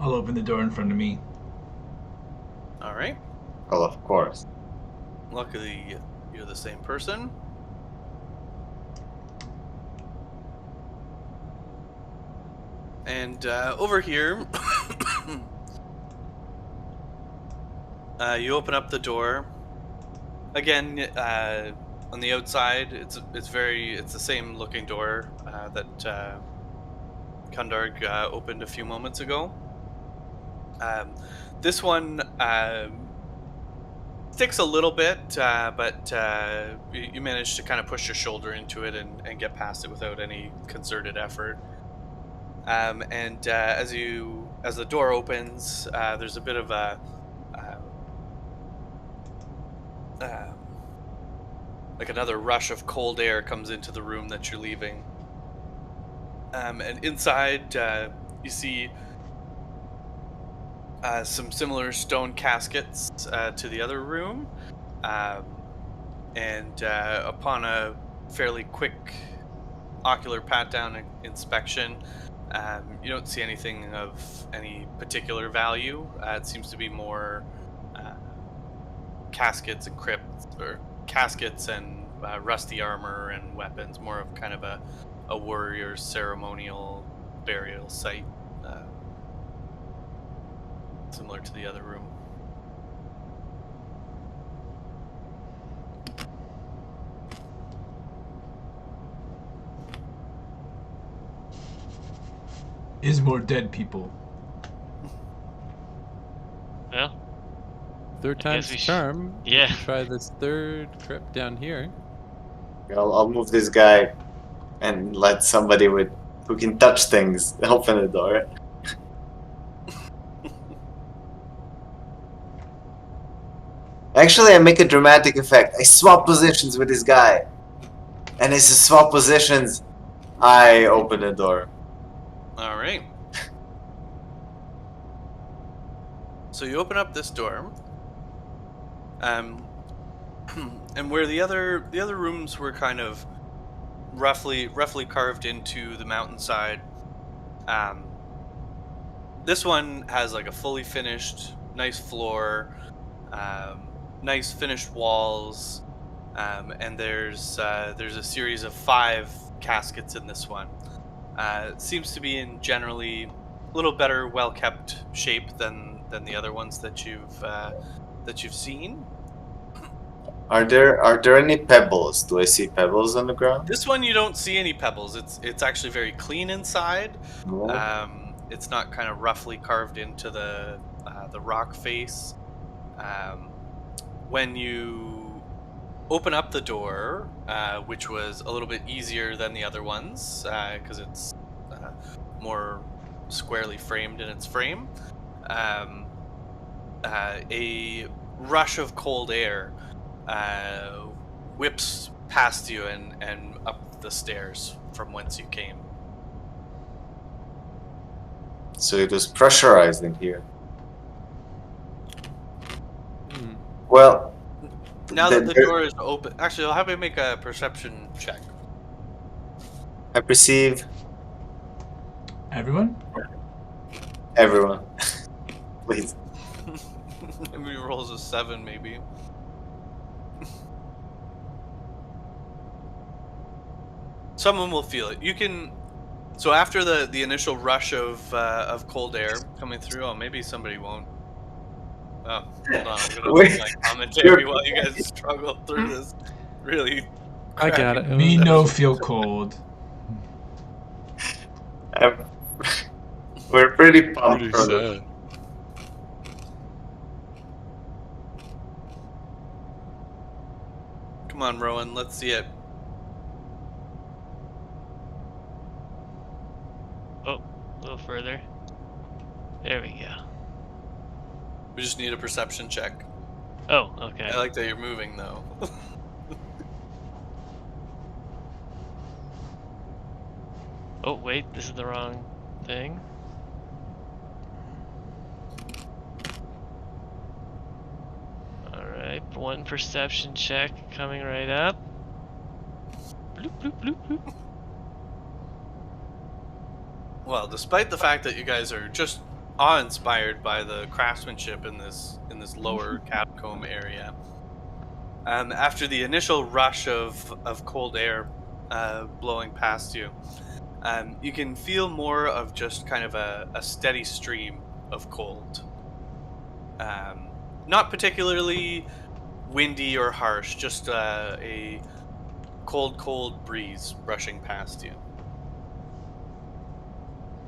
I'll open the door in front of me. All right. well, of course. Luckily, you're the same person. And over here, you open up the door. Again, on the outside, it's the same looking door that Kundarg opened a few moments ago. This one sticks a little bit, but you manage to kind of push your shoulder into it and get past it without any concerted effort. And as the door opens, there's a bit of a like another rush of cold air comes into the room that you're leaving. And inside, you see some similar stone caskets to the other room. And upon a fairly quick ocular pat-down inspection, You don't see anything of any particular value. It seems to be more uh, caskets and crypts, or caskets and rusty armor and weapons. More of kind of a warrior's ceremonial burial site, uh, similar to the other room. Is more dead people. Well, Third I guess time's we the sh- charm. We yeah. can try this third crypt down here. I'll move this guy and let somebody who can touch things open the door. Actually, I make a dramatic effect. I swap positions with this guy. And as I swap positions, I open the door. All right. So you open up this door, and where the other rooms were kind of roughly carved into the mountainside, this one has like a fully finished, nice floor, nice finished walls, and there's a series of 5 caskets in this one. It seems to be in generally a little better, well kept shape than the other ones that you've seen. Are there any pebbles? Do I see pebbles on the ground? This one you don't see any pebbles. It's actually very clean inside. No. It's not kind of roughly carved into the rock face. When you open up the door, which was a little bit easier than the other ones because it's more squarely framed in its frame, a rush of cold air whips past you and up the stairs from whence you came. So it was pressurized in here. Hmm. Well, Now that the door is open, actually, I'll have you make a perception check. I perceive Everyone? everyone. Please. Maybe he rolls a 7, maybe. Someone will feel it. You can. So after the initial rush of cold air coming through, oh, maybe somebody won't. Oh, hold on. I'm gonna Wait, do my commentary while you guys struggle through this. Really. I got it. Me no feel cold. We're pretty pumped. Pretty from this. sad. Come on, Rowan. Let's see it. Oh, a little further. There we go. We just need a perception check. Oh, okay. I like that you're moving though. Oh, wait, this is the wrong thing. Alright, 1 perception check coming right up. Bloop, bloop, bloop, bloop. Well, despite the fact that you guys are just awe-inspired by the craftsmanship in this lower catacomb area, after the initial rush of cold air blowing past you, you can feel more of just kind of a steady stream of cold. Not particularly windy or harsh, just a cold breeze brushing past you,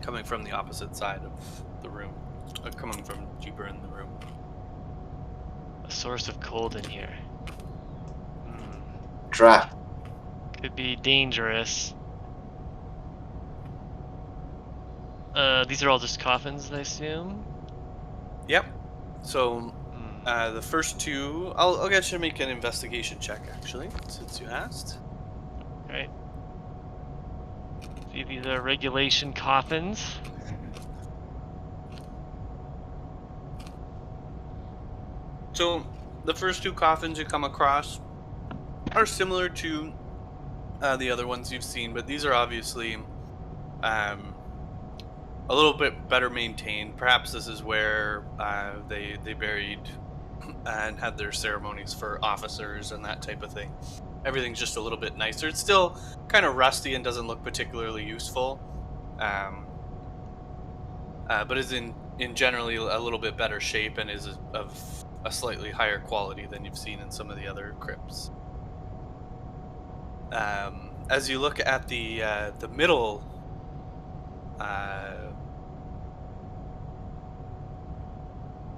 coming from the opposite side of the room, coming from deeper in the room. A source of cold in here. Draft. Could be dangerous. These are all just coffins, I assume? Yep. So the first 2, I'll get you to make an investigation check, actually, since you asked. Right. See, these are regulation coffins. So the first 2 coffins you come across are similar to the other ones you've seen, but these are obviously a little bit better maintained. Perhaps this is where they buried and had their ceremonies for officers and that type of thing. Everything's just a little bit nicer. It's still kind of rusty and doesn't look particularly useful, but is in generally a little bit better shape and is of a slightly higher quality than you've seen in some of the other crypts. As you look at the middle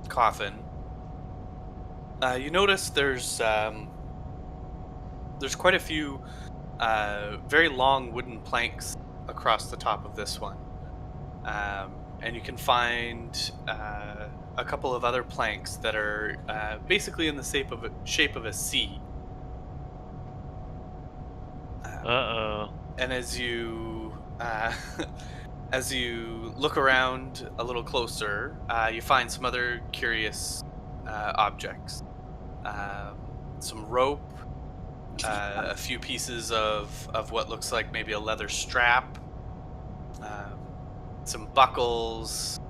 coffin, you notice there's quite a few very long wooden planks across the top of this one, and you can find a couple of other planks that are basically in the shape of a C. Uh-oh. And as you as you look around a little closer, you find some other curious objects. Some rope, a few pieces of what looks like maybe a leather strap, some buckles.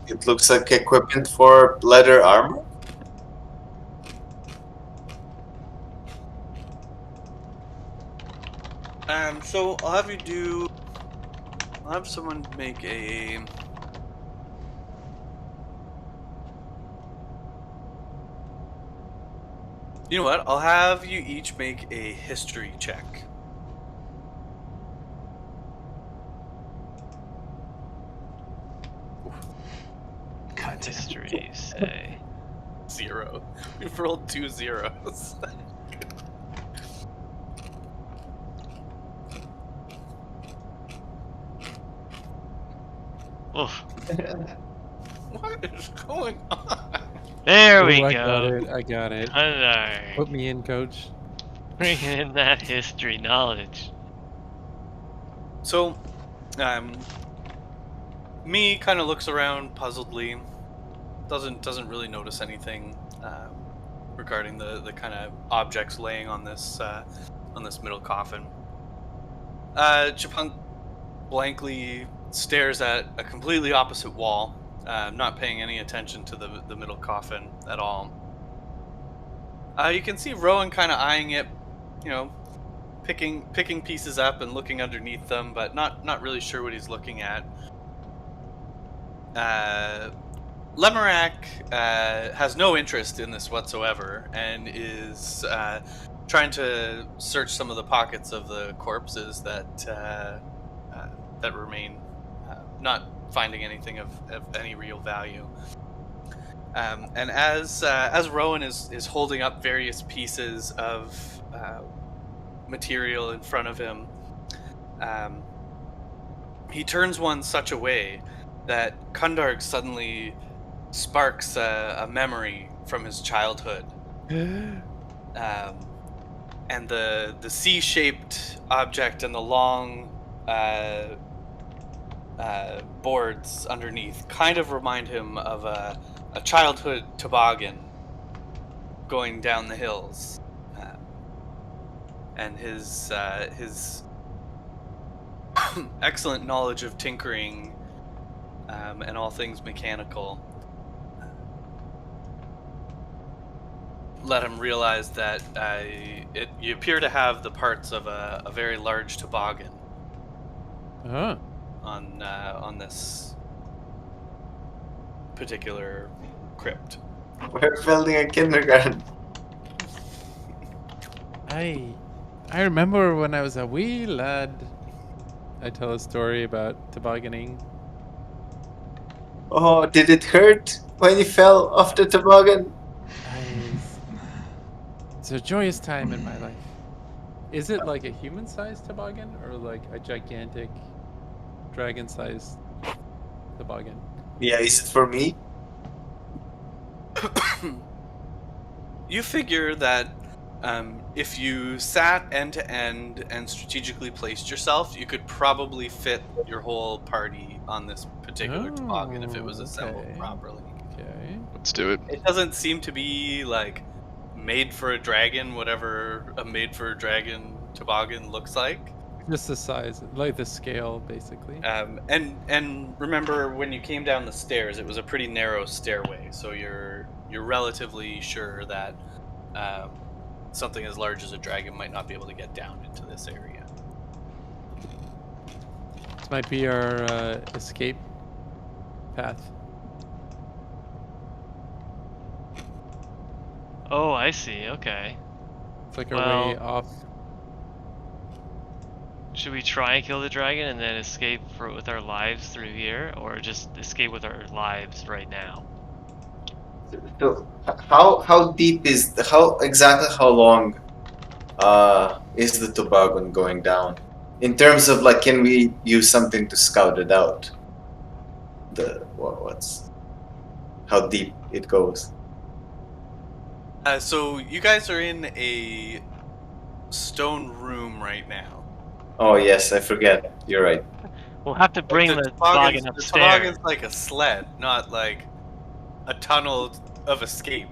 It looks like equipment for leather armor. So I'll have someone make a. You know what? I'll have you each make a history check. History, say. 0. We've rolled 2 zeros. Oof. What is going on? There we I go. got it. I got it. Alright. Put me in, coach. Bringing in that history knowledge. So, me kind of looks around puzzledly. Doesn't really notice anything regarding the kind of objects laying on this middle coffin. Chapunk blankly stares at a completely opposite wall, not paying any attention to the middle coffin at all. You can see Rowan kind of eyeing it, picking pieces up and looking underneath them, but not really sure what he's looking at. Lemerac has no interest in this whatsoever and is trying to search some of the pockets of the corpses that remain, not finding anything of any real value. And as Rowan is holding up various pieces of material in front of him, he turns one such a way that Kundarg suddenly sparks a memory from his childhood. And the C-shaped object and the long boards underneath kind of remind him of a childhood toboggan going down the hills. And his excellent knowledge of tinkering and all things mechanical let him realize that you appear to have the parts of a very large toboggan on this particular crypt. We're building a kindergarten. I remember when I was a wee lad, I tell a story about tobogganing. Oh, did it hurt when you fell off the toboggan? It's a joyous time in my life. Is it like a human-sized toboggan or like a gigantic dragon-sized toboggan? Yeah, is it for me? You figure that if you sat end to end and strategically placed yourself, you could probably fit your whole party on this particular toboggan if it was assembled properly. Okay. Let's do it. It doesn't seem to be like made for a dragon, whatever a made for a dragon toboggan looks like. Just the size, like the scale, basically. And remember when you came down the stairs, it was a pretty narrow stairway, so you're relatively sure that something as large as a dragon might not be able to get down into this area. This might be our escape path. Oh, I see. Okay. It's like our way Well- off. Should we try and kill the dragon and then escape with our lives through here, or just escape with our lives right now? So how deep is how long is the toboggan going down? In terms of like, can we use something to scout it out? What's how deep it goes? So you guys are in a stone room right now. Oh yes, I forget. You're right. We'll have to bring the toboggan The upstairs. toboggan's like a sled, not like a tunnel of escape.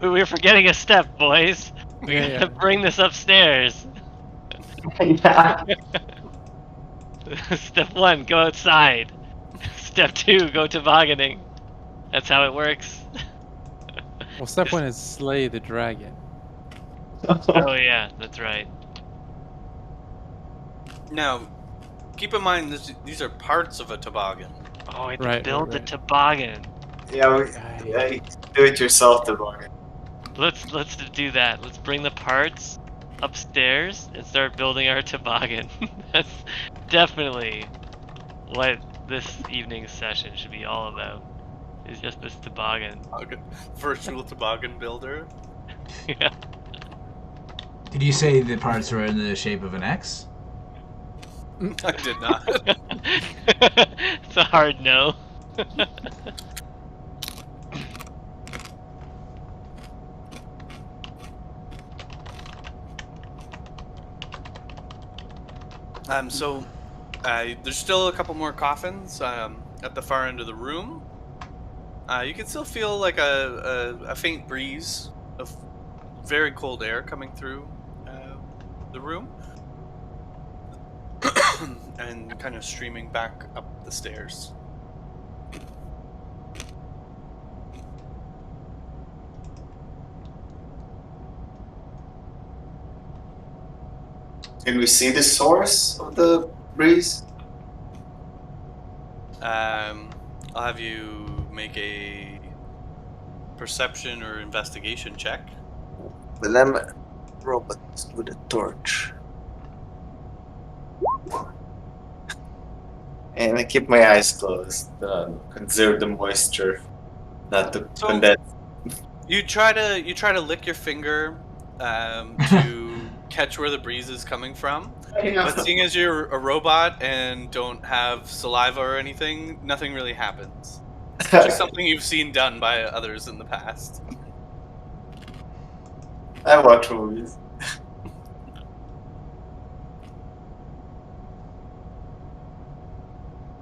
We were forgetting a step, boys. We Yeah, gotta bring this upstairs. Step 1, go outside. Step 2, go tobogganing. That's how it works. Well, step 1 is slay the dragon. Oh yeah, that's right. Now, keep in mind these are parts of a toboggan. Oh, we have Right, to build right. the toboggan. Yeah, do it yourself toboggan. Let's do that. Let's bring the parts upstairs and start building our toboggan. That's definitely what this evening's session should be all about. Is just this toboggan. Virtual toboggan builder. Yeah. Did you say the parts were in the shape of an X? I did not. It's a hard no. So there's still a couple more coffins at the far end of the room. You can still feel like a faint breeze of very cold air coming through the room and kind of streaming back up the stairs. Can we see the source of the breeze? I'll have you make a perception or investigation check. But then robots with a torch. And I keep my eyes closed. Conserve the moisture, not to So- condense. You try to lick your finger to catch where the breeze is coming from. But seeing as you're a robot and don't have saliva or anything, nothing really happens. Just something you've seen done by others in the past. I watch movies.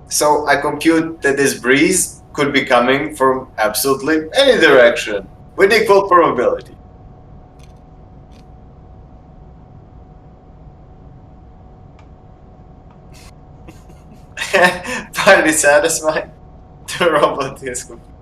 So I compute that this breeze could be coming from absolutely any direction with equal probability. Finally satisfied. The robot is complete.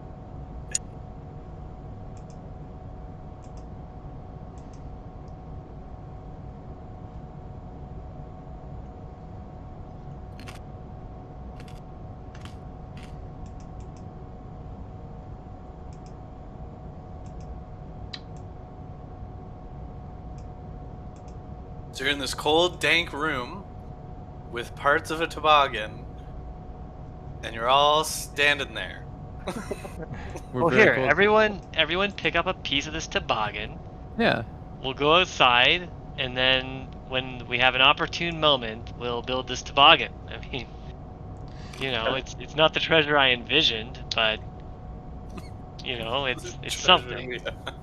So you're in this cold, dank room with parts of a toboggan, and you're all standing there. We're Well, very here, cold. everyone pick up a piece of this toboggan. Yeah. We'll go outside, and then when we have an opportune moment, we'll build this toboggan. I mean, you know, it's not the treasure I envisioned, but you know, it's something.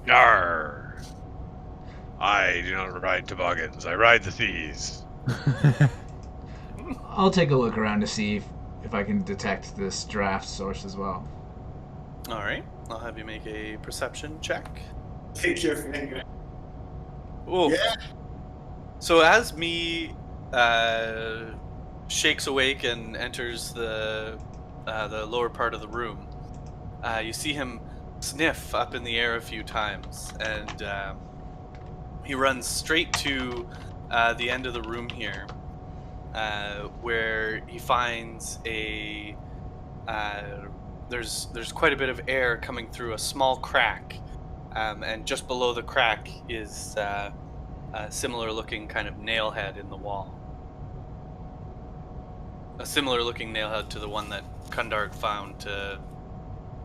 Yarr! I do not ride toboggans. I ride the thieves. I'll take a look around to see if I can detect this draft source as well. All right. I'll have you make a perception check. Take your finger. Oh. Yeah. So as me shakes awake and enters the lower part of the room, you see him sniff up in the air a few times, and he runs straight to the end of the room here, where he finds a there's quite a bit of air coming through a small crack, and just below the crack is a similar looking kind of nail head in the wall. A similar looking nail head to the one that Kundark found to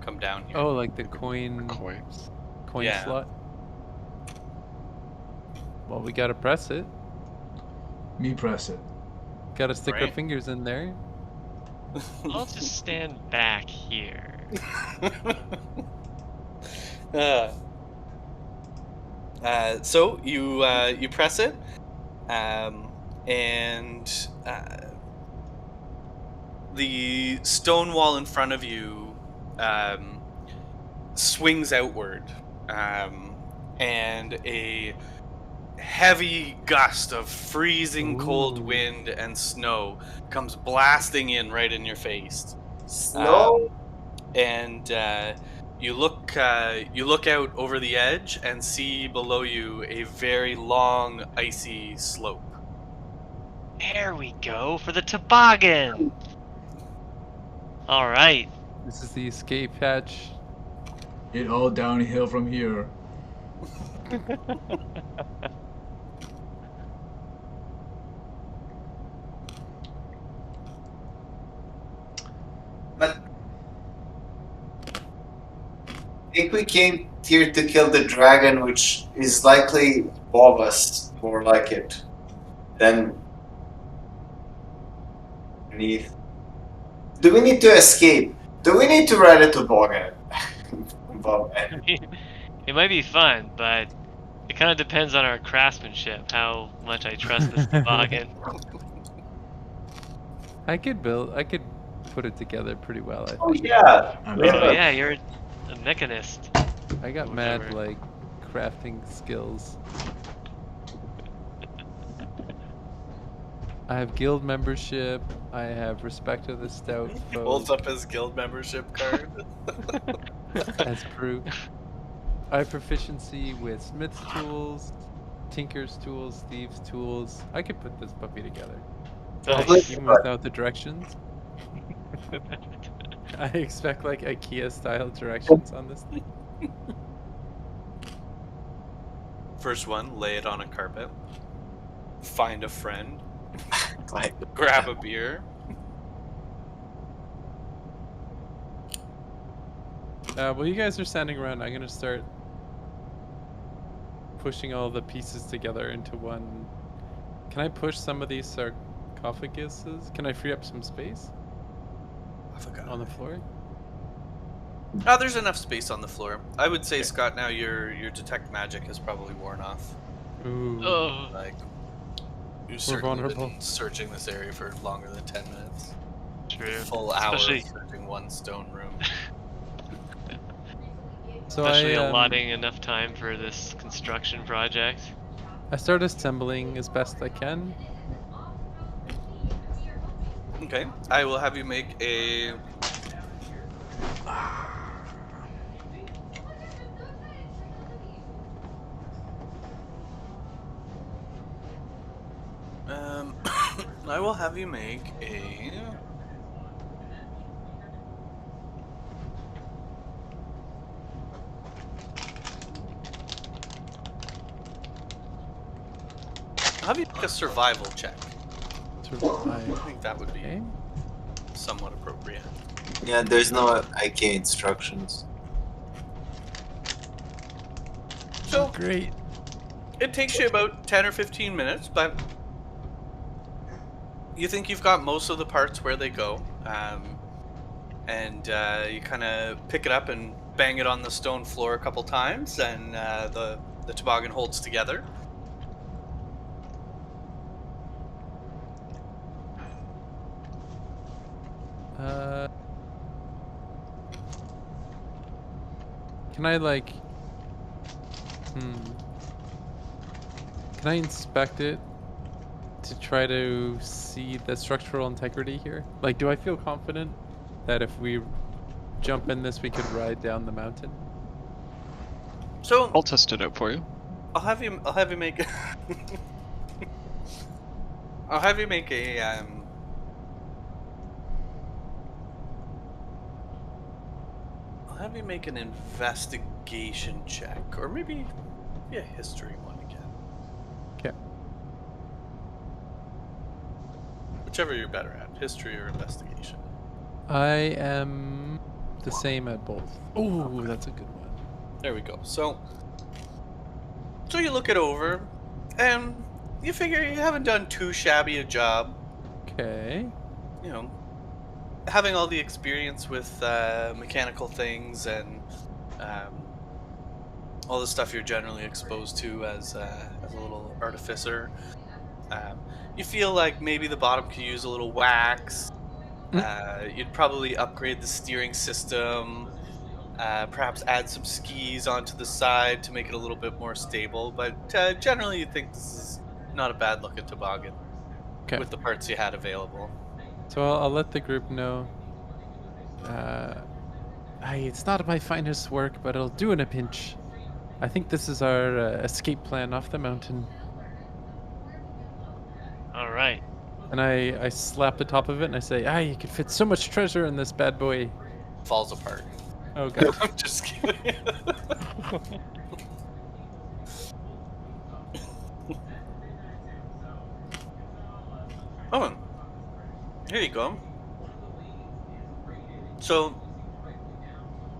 come down here. Oh, like the coin Coins. Yeah. slot. Well, we gotta press it. Me press it. Gotta stick our Right. fingers in there. I'll just stand back here. So you press it, and the stone wall in front of you swings outward, and a heavy gust of freezing cold Ooh. wind and snow comes blasting in right in your face. Snow. And you look out over the edge and see below you a very long icy slope. There we go for the toboggan. All right. This is the escape hatch. It all downhill from here. But I think we came here to kill the dragon, which is likely above us, more like it, than beneath. Do we need to escape? Do we need to ride a toboggan? Above it? It might be fun, but it kind of depends on our craftsmanship, how much I trust this toboggan. I could put it together pretty well, I Oh think. yeah. I'm Yeah. Oh yeah, you're a mechanist. I got mad Whatever. like crafting skills. I have guild membership. I have respect of the stout Holds folk up his guild membership card. as proof. I have proficiency with smith's tools, tinker's tools, thieves' tools. I could put this puppy together, Nice. even without the directions. I expect like IKEA style directions on this thing. First one, lay it on a carpet. Find a friend. Like, Grab a beer. While you guys are standing around, I'm gonna start pushing all the pieces together into one. Can I push some of these sarcophaguses? Can I free up some space I forgot. on the floor? There's enough space on the floor. I would say, Scott, now your detect magic has probably worn off. Ooh. Oh, Like, you've certainly vulnerable. been searching this area for longer than 10 minutes. true. Full hour of Especially, searching one stone room. So especially I allotting enough time for this construction project. I start assembling as best I can. Okay, I will have you make a. I will have you make a. I'll have you make a survival check. I Survive. think that would be Okay. somewhat appropriate. yeah, there's no IK instructions. So Great. it takes you about 10 or 15 minutes, but you think you've got most of the parts where they go. And you kind of pick it up and bang it on the stone floor a couple times, and the toboggan holds together. Can I like? Can I inspect it to try to see the structural integrity here? Like, do I feel confident that if we jump in this, we could ride down the mountain? So I'll test it out for you. I'll have you make I'll have you make a I'll have you make an investigation check, or maybe a history one again. Okay. Whichever you're better at, history or investigation. I am the same at both. Oh, that's a good one. There we go. So you look it over, and you figure you haven't done too shabby a job. Okay. You know, having all the experience with mechanical things and all the stuff you're generally exposed to as a little artificer. You feel like maybe the bottom could use a little wax. You'd probably upgrade the steering system. Perhaps add some skis onto the side to make it a little bit more stable. But generally, you think this is not a bad looking toboggan Okay. with the parts you had available. So I'll let the group know. It's not my finest work, but it'll do in a pinch. I think this is our escape plan off the mountain. All right. And I slap the top of it and I say, you could fit so much treasure in this bad boy. Falls apart. Oh, God. I'm just kidding. Oh, here you go. So,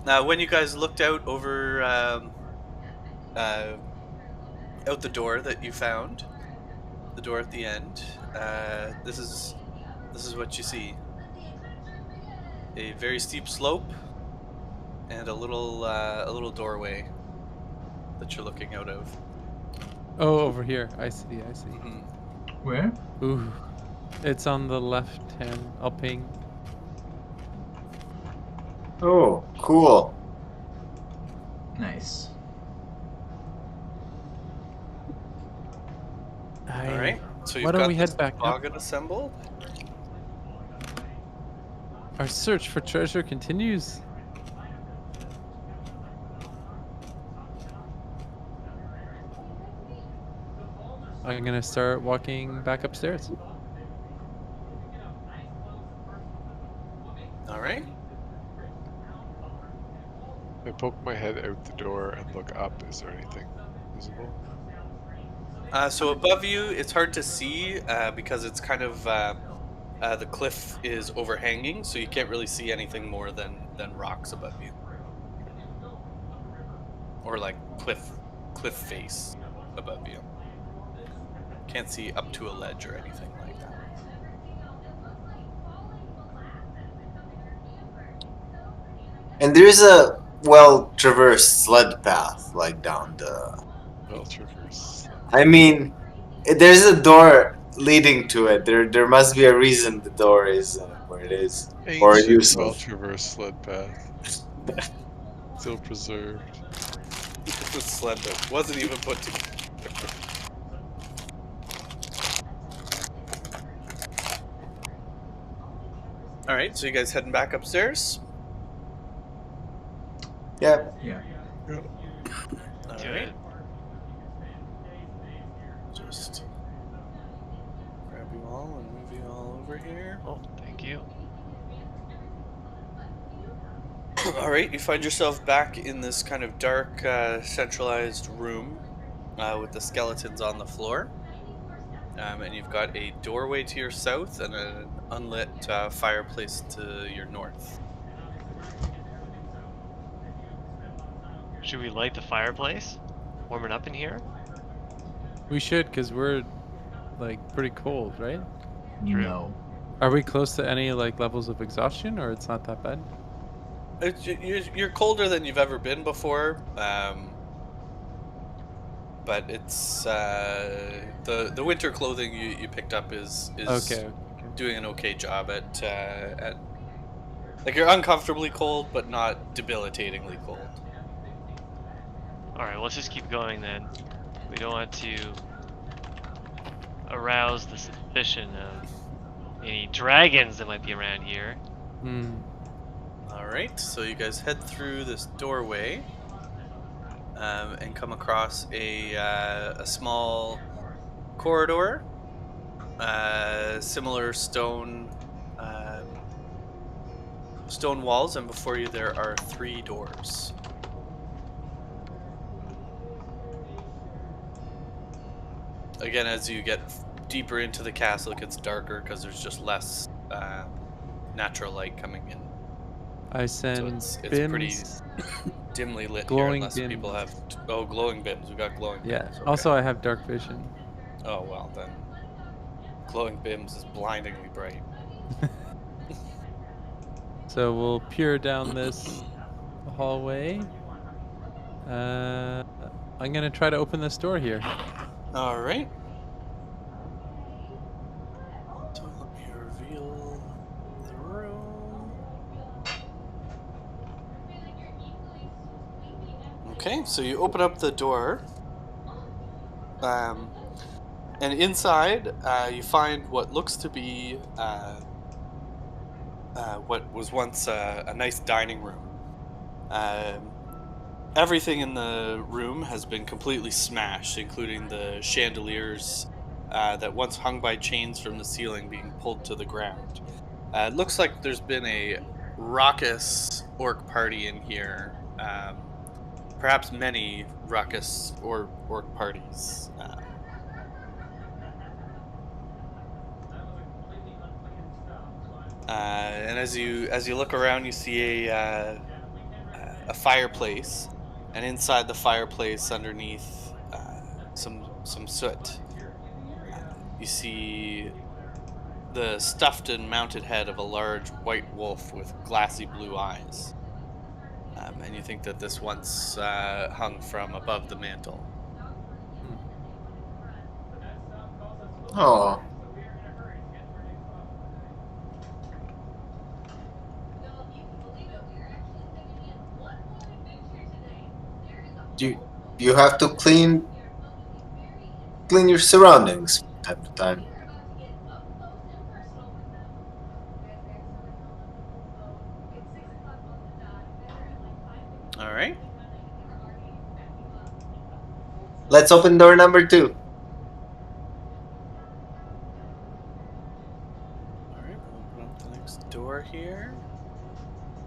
when you guys looked out over out the door that you found, the door at the end, this is what you see: a very steep slope and a little doorway that you're looking out of. Oh, over here. I see. Mhm. Where? Ooh. It's on the left hand. I'll ping. Oh, cool. Nice. All right. So Why you've don't got we this head back up? toboggan assembled. Our search for treasure continues. I'm gonna start walking back upstairs. All right. I poke my head out the door and look up. Is there anything visible? So above you, it's hard to see because it's kind of the cliff is overhanging, so you can't really see anything more than rocks above you, or like cliff face above you. Can't see up to a ledge or anything like that. And there's a well-traversed sled path, like down the. Well traversed. I mean, there's a door leading to it. There must be a reason the door is where it is, or Ancient, use well of. traversed sled path. Still preserved. The sled that wasn't even put together. All right, so you guys heading back upstairs? Yeah. Yeah. All Do right. it. Just grab you all and move you all over here. Oh, thank you. All right, you find yourself back in this kind of dark, centralized room with the skeletons on the floor. And you've got a doorway to your south and an unlit fireplace to your north. Should we light the fireplace? Warm it up in here? We should, because we're like pretty cold, right? True. No. Are we close to any like levels of exhaustion, or it's not that bad? You're colder than you've ever been before, but it's the winter clothing you picked up is Okay. doing an okay job at like you're uncomfortably cold, but not debilitatingly cold. Alright, let's just keep going then. We don't want to arouse the suspicion of any dragons that might be around here. Hmm. All right, so you guys head through this doorway and come across a small corridor, similar stone walls, and before you there are 3 doors. Again, as you get deeper into the castle, it gets darker because there's just less natural light coming in. I So send it's pretty bims, dimly lit here, glowing unless people bims. have glowing bims. We got glowing Yeah. bims. Okay. Also, I have dark vision. Oh well, then glowing bims is blindingly bright. So we'll peer down this hallway. I'm gonna try to open this door here. All right. So let me reveal the room. Okay, so you open up the door, and inside you find what looks to be what was once a nice dining room. Everything in the room has been completely smashed, including the chandeliers that once hung by chains from the ceiling being pulled to the ground. It looks like there's been a raucous orc party in here. Perhaps many raucous orc parties. And as you look around, you see a fireplace, and inside the fireplace, underneath some soot, you see the stuffed and mounted head of a large white wolf with glassy blue eyes. And you think that this once hung from above the mantle. Oh, you you have to clean your surroundings from time to time. All right. Let's open door number 2. All right. We'll open up the next door here.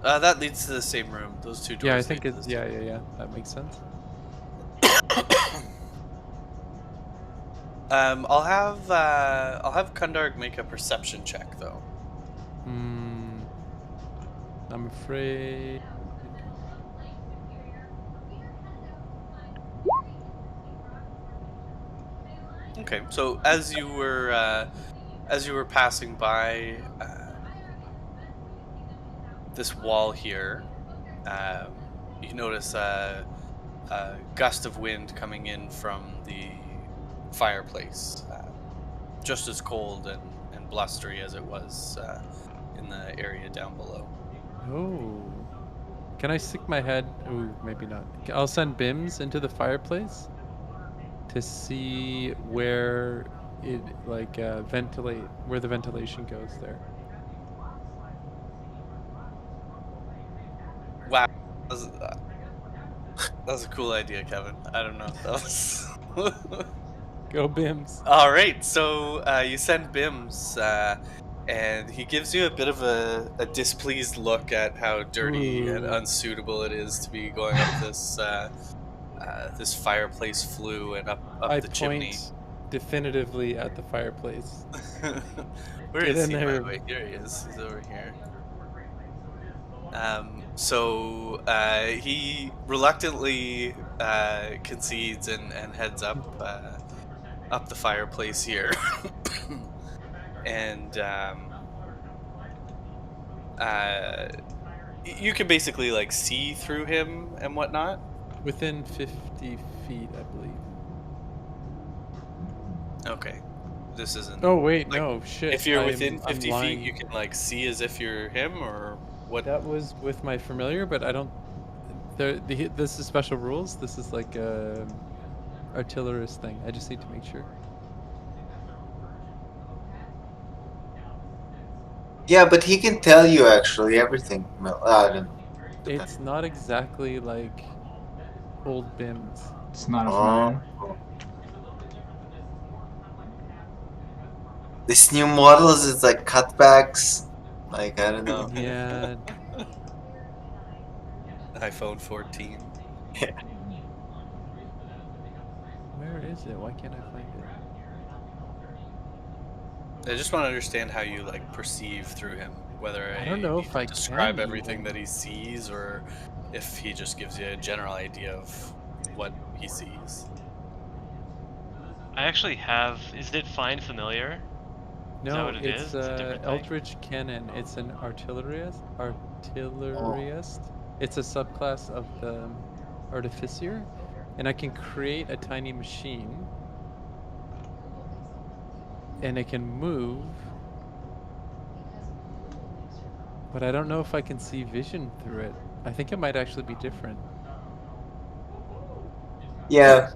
That leads to the same room. Those 2 doors. Yeah, I lead think to it's the same yeah. That makes sense. I'll have Kundarg make a perception check though. Hmm. I'm afraid. Okay, so as you were passing by this wall here, you notice a gust of wind coming in from the fireplace, just as cold and blustery as it was in the area down below. Oh. Can I stick my head? Ooh, maybe not. I'll send bims into the fireplace to see where it ventilate where the ventilation goes there. Wow, that was a cool idea, Kevin. I don't know if that was. Go bims. All right, so you send Bims, and he gives you a bit of a displeased look at how dirty and Ooh. unsuitable it is to be going up this fireplace flue and up I the chimney. point definitively at the fireplace. Where Get is in he, by there. the way? Here he is. He's over here. So he reluctantly concedes and heads up the fireplace here. And you can basically like see through him and whatnot. Within 50 feet, I believe. Okay, this isn't. Oh wait, like, no, shit. If you're within I'm 50 feet, lying. you can like see as if you're him, or what? That was with my familiar, but I don't. This is special rules. This is like a artillerist thing. I just need to make sure. Yeah, but he can tell you actually everything. Well, I don't know. Depends. It's not exactly like old BIMs. It's not a Oh, familiar. this new models is like cutbacks. Like I don't know. Yeah. iPhone 14. Where is it? Why can't I find it? I just want to understand how you like perceive through him, whether I I don't know need if to I describe can everything even. that he sees or if he just gives you a general idea of what he sees. I actually have. Is it find familiar? Is that No, what it it's is? It's a different thing. Eldritch Cannon. It's an artillerist. Oh. It's a subclass of the artificier, and I can create a tiny machine, and it can move. But I don't know if I can see vision through it. I think it might actually be different. Yeah,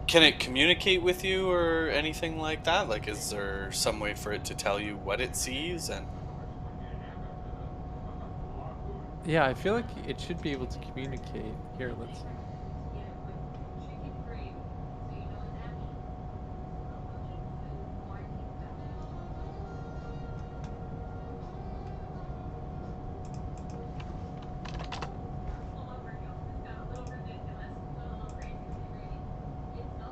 Can it communicate with you or anything like that? Like, is there some way for it to tell you what it sees? And Yeah, I feel like it should be able to communicate. Here, let's see.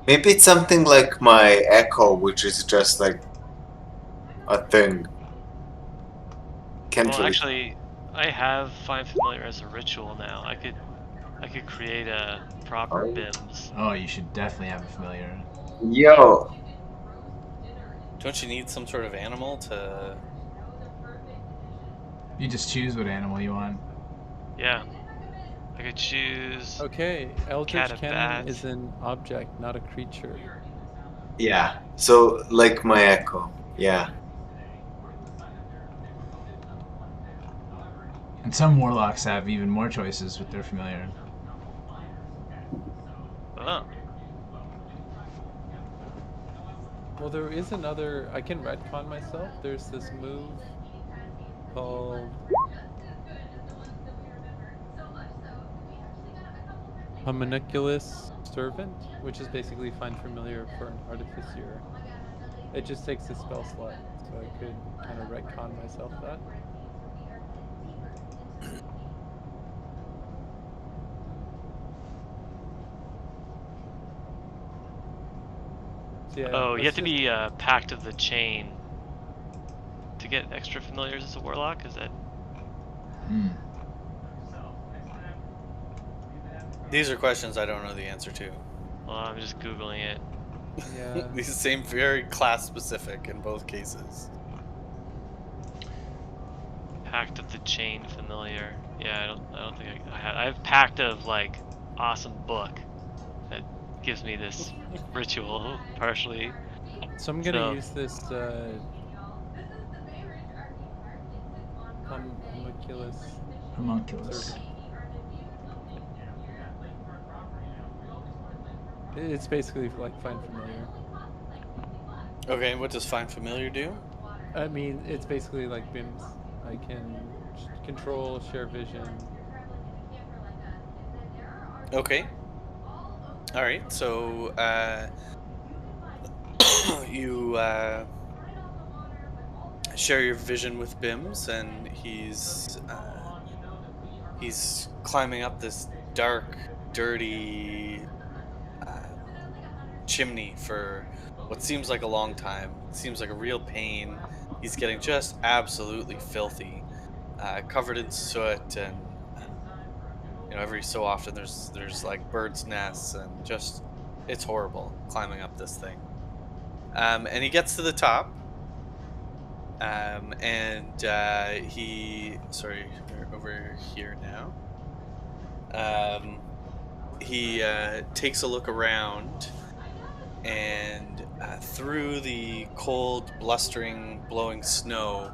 maybe it's something like my Echo, which is just like a thing. Can't Well, really. actually, I have find familiar as a ritual now. I could create a proper Oh. BIMS. Oh, you should definitely have a familiar. Yo, don't you need some sort of animal to? You just choose what animal you want. Yeah, I could choose Okay, cat Eldritch of Cannon bat. is an object, not a creature. yeah. So like my Echo. Yeah. And some warlocks have even more choices with their familiar. Oh, Well, there is another. I can retcon myself. There's this move called Homunculus Servant, which is basically find familiar for an artificer. It just takes a spell slot, so I could kind of retcon myself that. So yeah, oh, you have let's to just. be Pact of the Chain to get extra familiars as a warlock. Is that? Hmm. These are questions I don't know the answer to. Well, I'm just googling it. Yeah. These seem very class specific in both cases. Pact of the Chain familiar. Yeah, I don't think I have Pact of like awesome book that gives me this ritual partially. So I'm gonna So use this Homunculus Homunculus. Servant. It's basically like find familiar. Okay, what does find familiar do? I mean, it's basically like BIMs. I can control, share vision. Okay. All right. So you share your vision with Bims, and he's climbing up this dark, dirty chimney for what seems like a long time. It seems like a real pain. He's getting just absolutely filthy, covered in soot, and every so often there's like birds' nests, and just it's horrible climbing up this thing. And he gets to the top, and he sorry we're over here now. Um, he takes a look around and through the cold, blustering, blowing snow,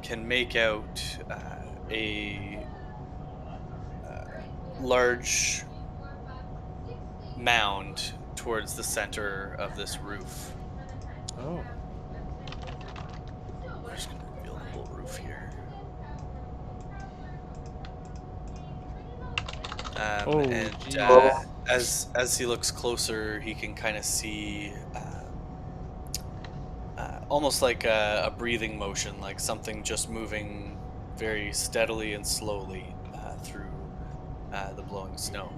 can make out a large mound towards the center of this roof. Oh. I'm just gonna reveal the whole roof here. Oh, And jeez. as he looks closer, he can kind of see almost like a breathing motion, like something just moving very steadily and slowly through the blowing snow.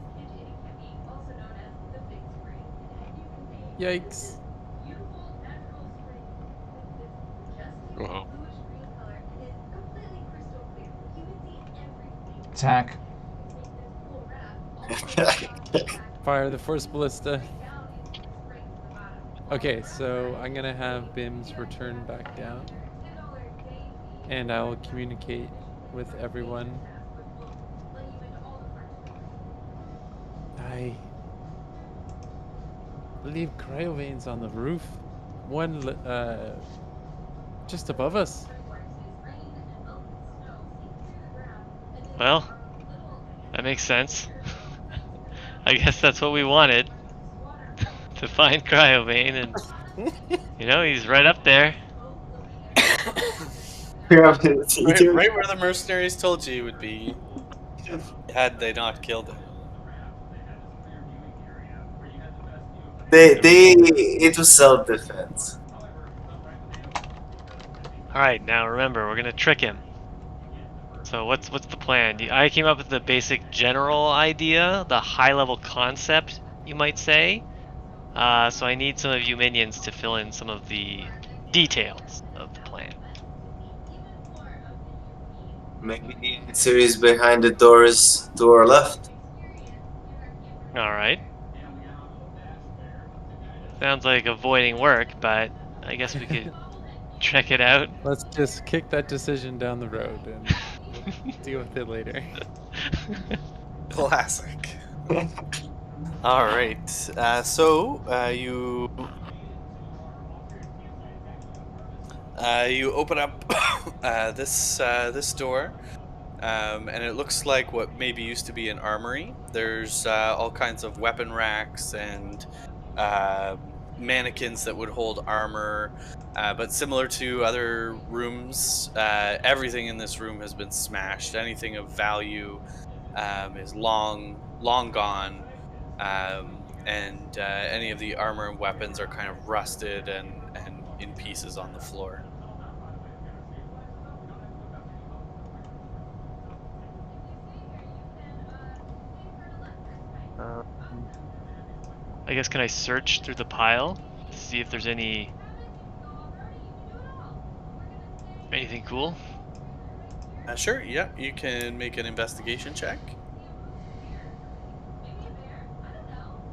Yikes. Whoa. Attack. Fire the force ballista. Okay, so I'm gonna have Bims return back down, and I will communicate with everyone. I believe cryovane's on the roof. One just above us. Well, that makes sense. I guess that's what we wanted. To find Cryovane, and he's right up there. Right where the mercenaries told you he would be, had they not killed him. It was self-defense. All right, now remember, we're gonna trick him. So what's the plan? I came up with the basic general idea, the high-level concept, you might say. So I need some of you minions to fill in some of the details of the plan. Maybe the answer is behind the doors to our left. All right. Sounds like avoiding work, but I guess we could check it out. Let's just kick that decision down the road and we'll deal with it later. Classic. All right. So you open up this door, and it looks like what maybe used to be an armory. There's all kinds of weapon racks and mannequins that would hold armor. But similar to other rooms, everything in this room has been smashed. Anything of value is long gone, and any of the armor and weapons are kind of rusted and in pieces on the floor. I guess can I search through the pile to see if there's anything cool? Sure, yeah, you can make an investigation check.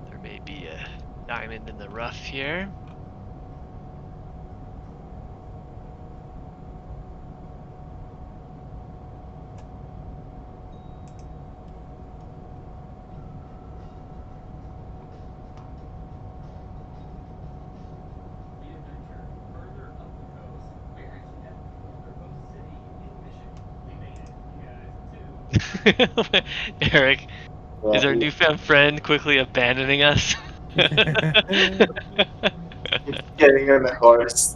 There may be a diamond in the rough here. Eric, is our newfound friend quickly abandoning us? Getting on a horse.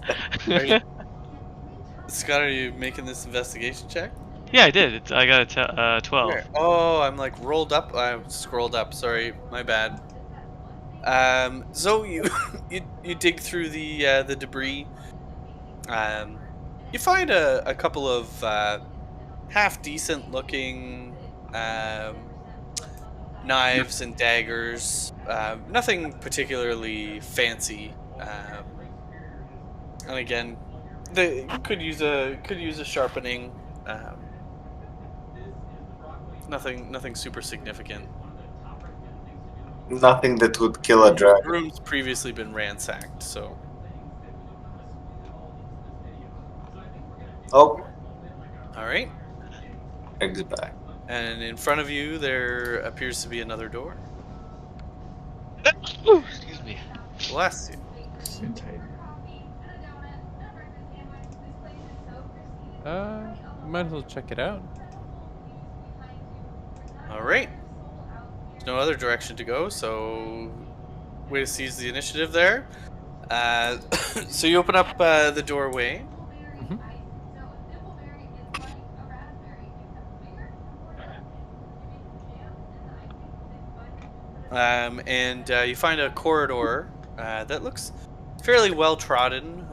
Scott, are you making this investigation check? Yeah, I did. I got a 12. Here. Oh, I'm like rolled up. I scrolled up. Sorry, my bad. So you you dig through the debris. You find a couple of half decent looking knives and daggers. Nothing particularly fancy. And again, they could use a sharpening. Nothing super significant. Nothing that would kill a dragon. Room's previously been ransacked, so Oh, all right. exit back. And in front of you, there appears to be another door. Excuse me. Bless you. Skin tight. Might as well check it out. All right. no other direction to go, so way to seize the initiative there. Uh, so you open up the doorway. Mhm. And you find a corridor that looks fairly well trodden.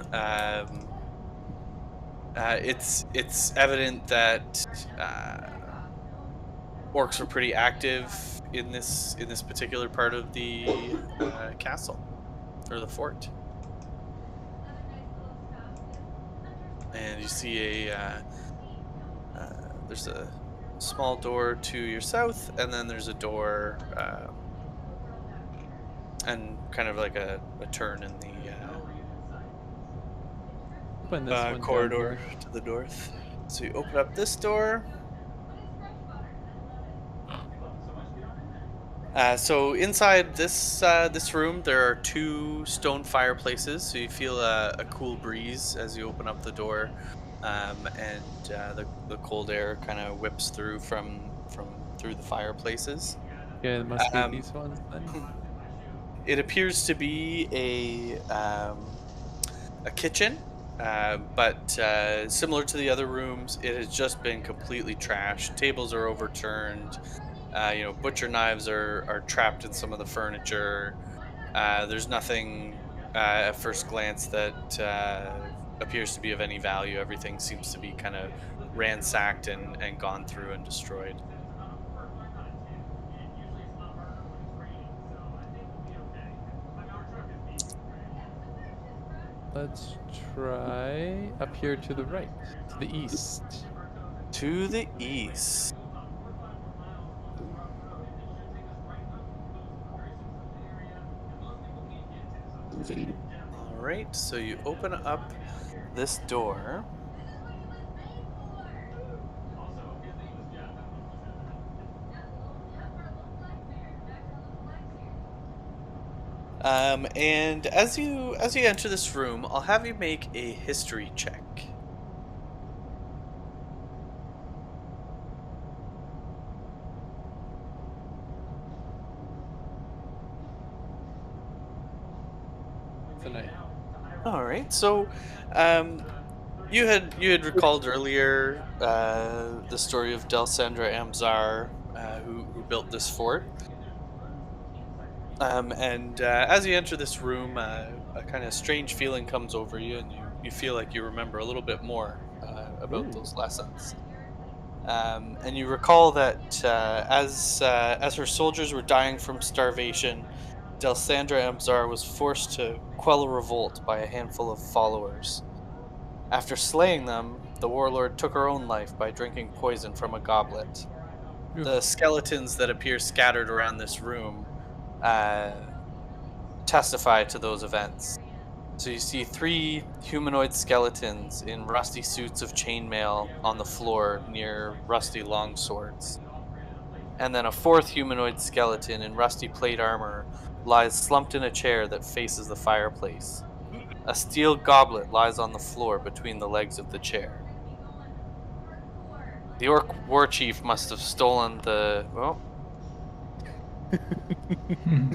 It's evident that orcs are pretty active in this particular part of the castle or the fort. And you see there's a small door to your south, and then there's a door and kind of like a turn in the Open this one down corridor here. to the north. So you open up this door. So inside this room, there are two stone fireplaces. So you feel a cool breeze as you open up the door, and the cold air kind of whips through from through the fireplaces. Yeah, it must be Um, these ones then. it appears to be a kitchen, but similar to the other rooms, it has just been completely trashed. Tables are overturned. Butcher knives are trapped in some of the furniture. There's nothing at first glance that appears to be of any value. Everything seems to be kind of ransacked and gone through and destroyed. Let's try up here to the right, to the east. To the east. All right, so you open up this door. And as you enter this room, I'll have you make a history check. Tonight. All right. So, um, you had recalled earlier the story of Delsandra Amzar, who built this fort. And as you enter this room, a kind of strange feeling comes over you, and you feel like you remember a little bit more about Ooh. those lessons. And you recall that as her soldiers were dying from starvation, Delsandra Amzar was forced to quell a revolt by a handful of followers. After slaying them, the warlord took her own life by drinking poison from a goblet. Oof. The skeletons that appear scattered around this room uh, testify to those events. So you see three humanoid skeletons in rusty suits of chainmail on the floor near rusty longswords. And then a fourth humanoid skeleton in rusty plate armor lies slumped in a chair that faces the fireplace. A steel goblet lies on the floor between the legs of the chair. The orc war chief must have stolen the. Well,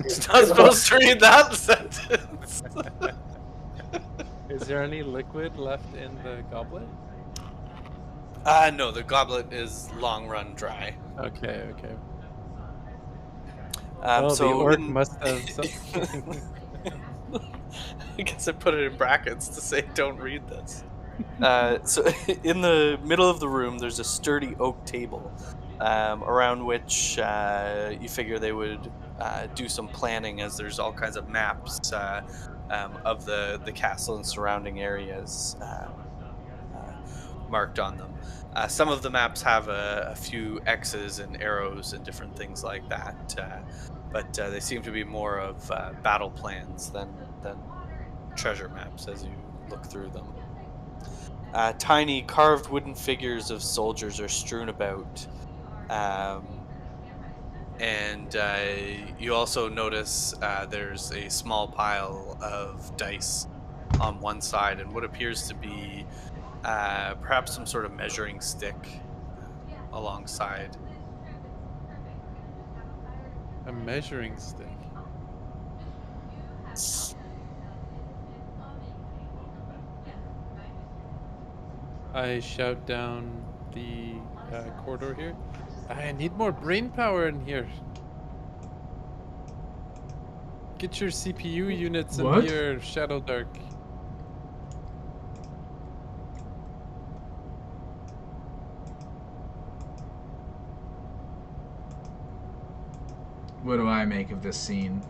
he's not supposed to read that sentence. Is there any liquid left in the goblet? No, the goblet is long run dry. Okay, okay. Um, Well, the so orc in, must have something. I guess I put it in brackets to say don't read this. So in the middle of the room, there's a sturdy oak table, around which you figure they would do some planning, as there's all kinds of maps of the castle and surrounding areas uh, marked on them. Some of the maps have a few X's and arrows and different things like that, but they seem to be more of battle plans than treasure maps as you look through them. Tiny carved wooden figures of soldiers are strewn about. Um, and you also notice there's a small pile of dice on one side and what appears to be perhaps some sort of measuring stick alongside. A measuring stick. I shout down the corridor here. I need more brain power in here. Get your CPU units in What? here, Shadow Dark. What do I make of this scene?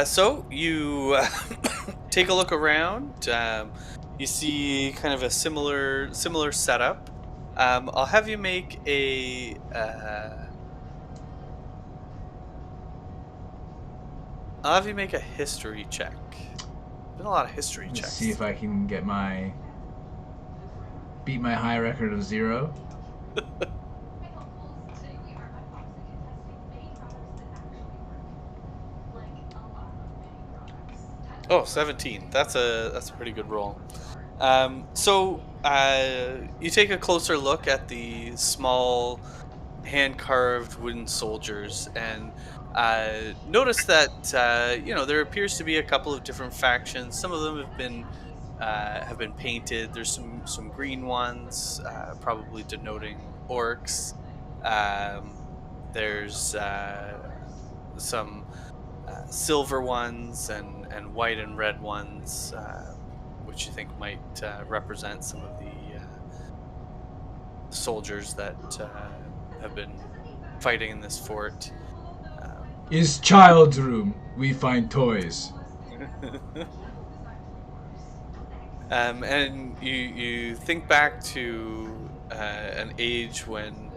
So you take a look around. You see kind of a similar setup. I'll have you make a. I'll have you make a history check. Been a lot of history Let's checks. see if I can get beat my high record of 0. Oh, 17. That's a pretty good roll. So you take a closer look at the small hand carved wooden soldiers and notice that there appears to be a couple of different factions. Some of them have been painted. There's some green ones, probably denoting orcs. There's some silver ones and white and red ones, which you think might represent some of the soldiers that have been fighting in this fort. Is child's room. We find toys. And you think back to an age when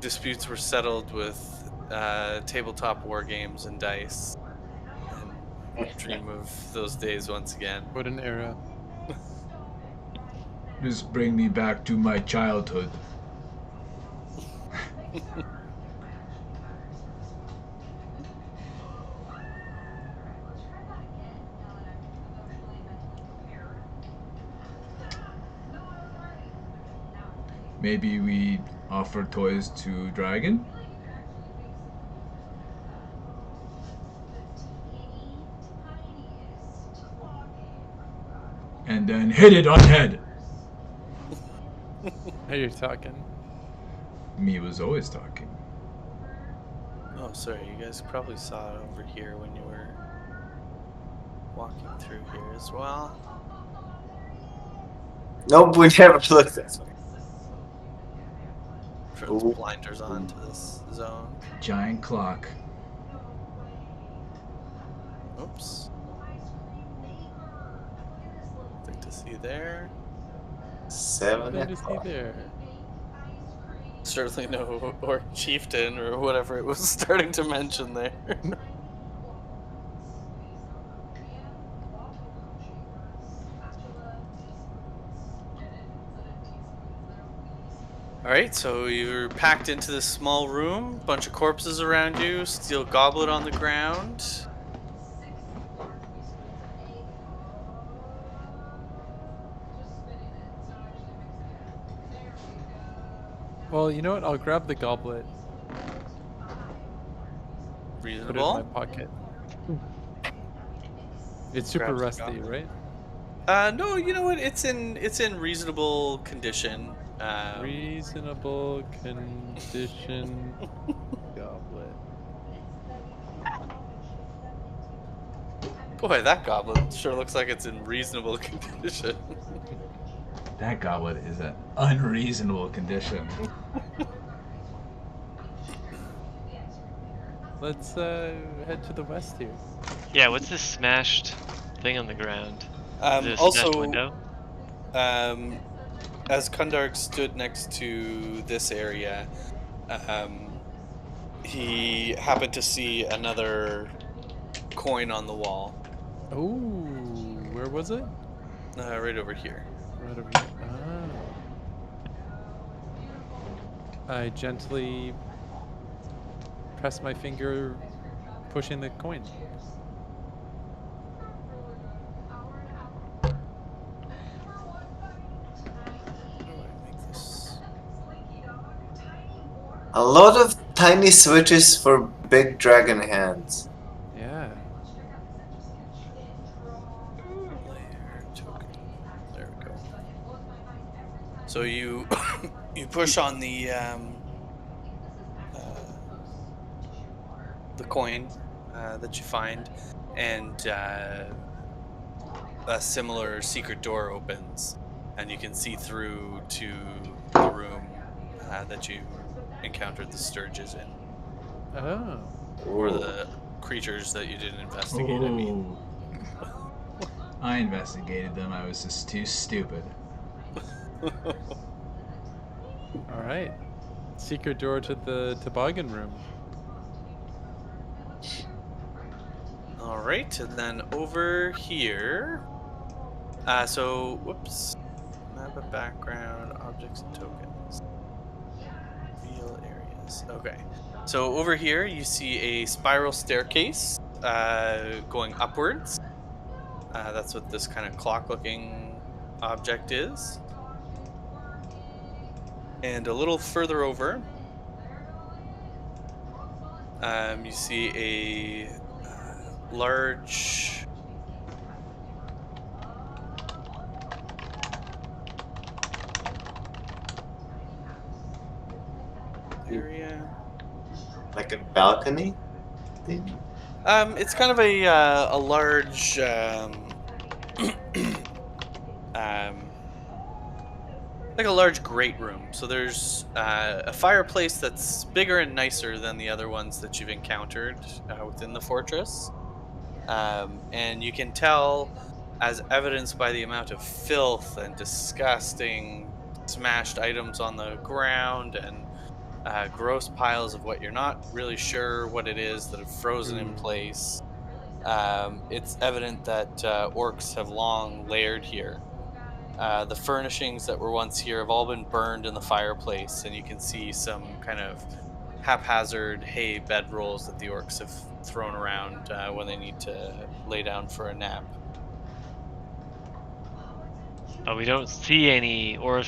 disputes were settled with tabletop war games and dice, and dream of those days once again. What an era. Just bring me back to my childhood. Maybe we offer toys to Dragon? And then hit it on head! How you're talking? Me was always talking. Oh, sorry, you guys probably saw it over here when you were walking through here as well. Nope, we never looked at it. Turns Ooh. blinders on to this zone. Giant clock. Oops. Nothing to see there. 7 Nothing to see o'clock. there. Certainly no orc chieftain or whatever it was starting to mention there. Alright, so you're packed into this small room, bunch of corpses around you, steel goblet on the ground. Well, you know what? I'll grab the goblet. Put it in my Reasonable. pocket. It's super Grabs the rusty, goblet. right? No, you know what? It's in reasonable condition. Reasonable condition goblet. Boy, that goblet sure looks like it's in reasonable condition. That goblet is an unreasonable condition. Let's head to the west here. Yeah, what's this smashed thing on the ground? Is it a smashed Also, window? as Kundark stood next to this area, he happened to see another coin on the wall, Oh, where was it? right over here. Right over here. Oh. I gently press my finger, pushing the coin. How do I make this? A lot of tiny switches for big dragon hands. Yeah. Layer token. There we go. So you you push on the coin that you find, and a similar secret door opens, and you can see through to the room that you encountered the Sturges in, Oh. or Ooh. the creatures that you didn't investigate. I mean. Ooh. I investigated them. I was just too stupid. All right. Secret door to the toboggan room. All right, and then over here. So whoops. Map of background, objects and tokens. Real areas. Okay. So over here you see a spiral staircase going upwards. That's what this kind of clock-looking object is. And a little further over, you see a large area. Like a balcony thing? It's kind of a large like a large great room. So there's a fireplace that's bigger and nicer than the other ones that you've encountered within the fortress. And you can tell, as evidenced by the amount of filth and disgusting smashed items on the ground and gross piles of what you're not really sure what it is that have frozen in place. It's evident that orcs have long laired here. The furnishings that were once here have all been burned in the fireplace, and you can see some kind of haphazard hay bedrolls that the orcs have thrown around when they need to lay down for a nap. But we don't see any Orc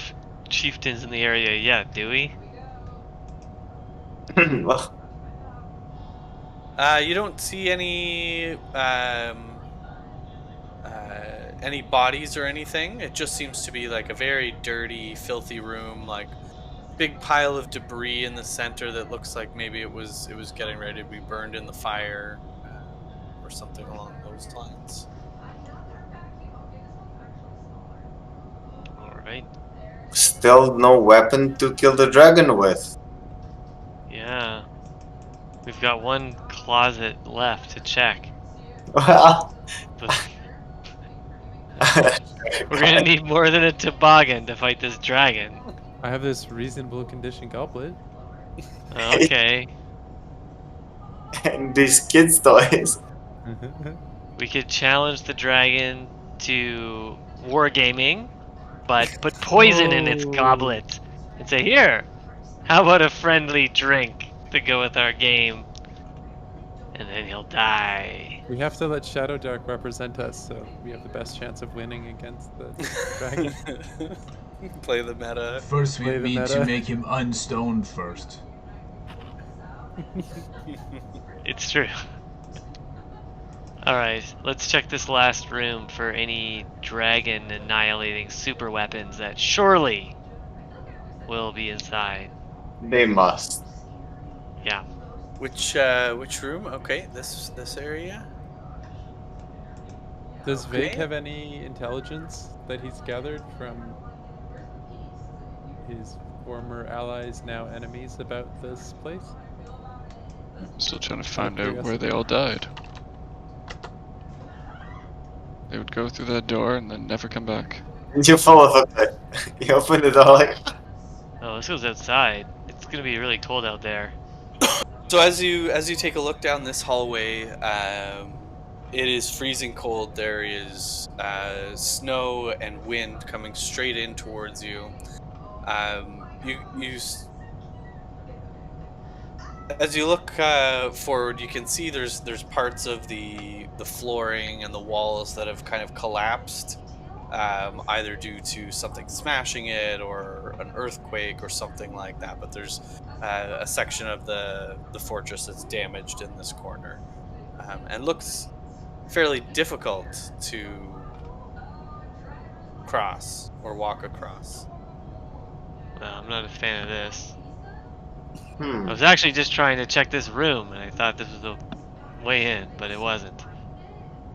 chieftains in the area yet, do we? Well, You don't see any bodies or anything. It just seems to be like a very dirty, filthy room, like big pile of debris in the center that looks like maybe it was getting ready to be burned in the fire, or something along those lines. All right. still no weapon to kill the dragon with. Yeah. We've got one closet left to check. Well, But we're gonna need more than a toboggan to fight this dragon. I have this reasonable condition goblet. Okay. and these kids' toys. We could challenge the dragon to wargaming, but put poison in its Oh. goblet and say, "Here, how about a friendly drink to go with our game?" And then he'll die. We have to let Shadow Dark represent us, so we have the best chance of winning against the dragon. Play the meta. First, we Play the need meta. to make him unstoned first. It's true. Alright, let's check this last room for any dragon annihilating super weapons that surely will be inside. They must. Yeah. Which room? Okay, this area. Does Vig Okay. have any intelligence that he's gathered from his former allies, now enemies, about this place? I'm still trying to find out where curiosity. they all died. They would go through that door and then never come back. You full of it. You open the door like. Oh, this goes outside. It's gonna be really cold out there. So as you take a look down this hallway, it is freezing cold. There is snow and wind coming straight in towards you. As you look forward, you can see there's parts of the flooring and the walls that have kind of collapsed either due to something smashing it or an earthquake or something like that. But there's a section of the fortress that's damaged in this corner, and looks fairly difficult to cross or walk across. Well, I'm not a fan of this. Hmm. I was actually just trying to check this room, and I thought this was the way in, but it wasn't.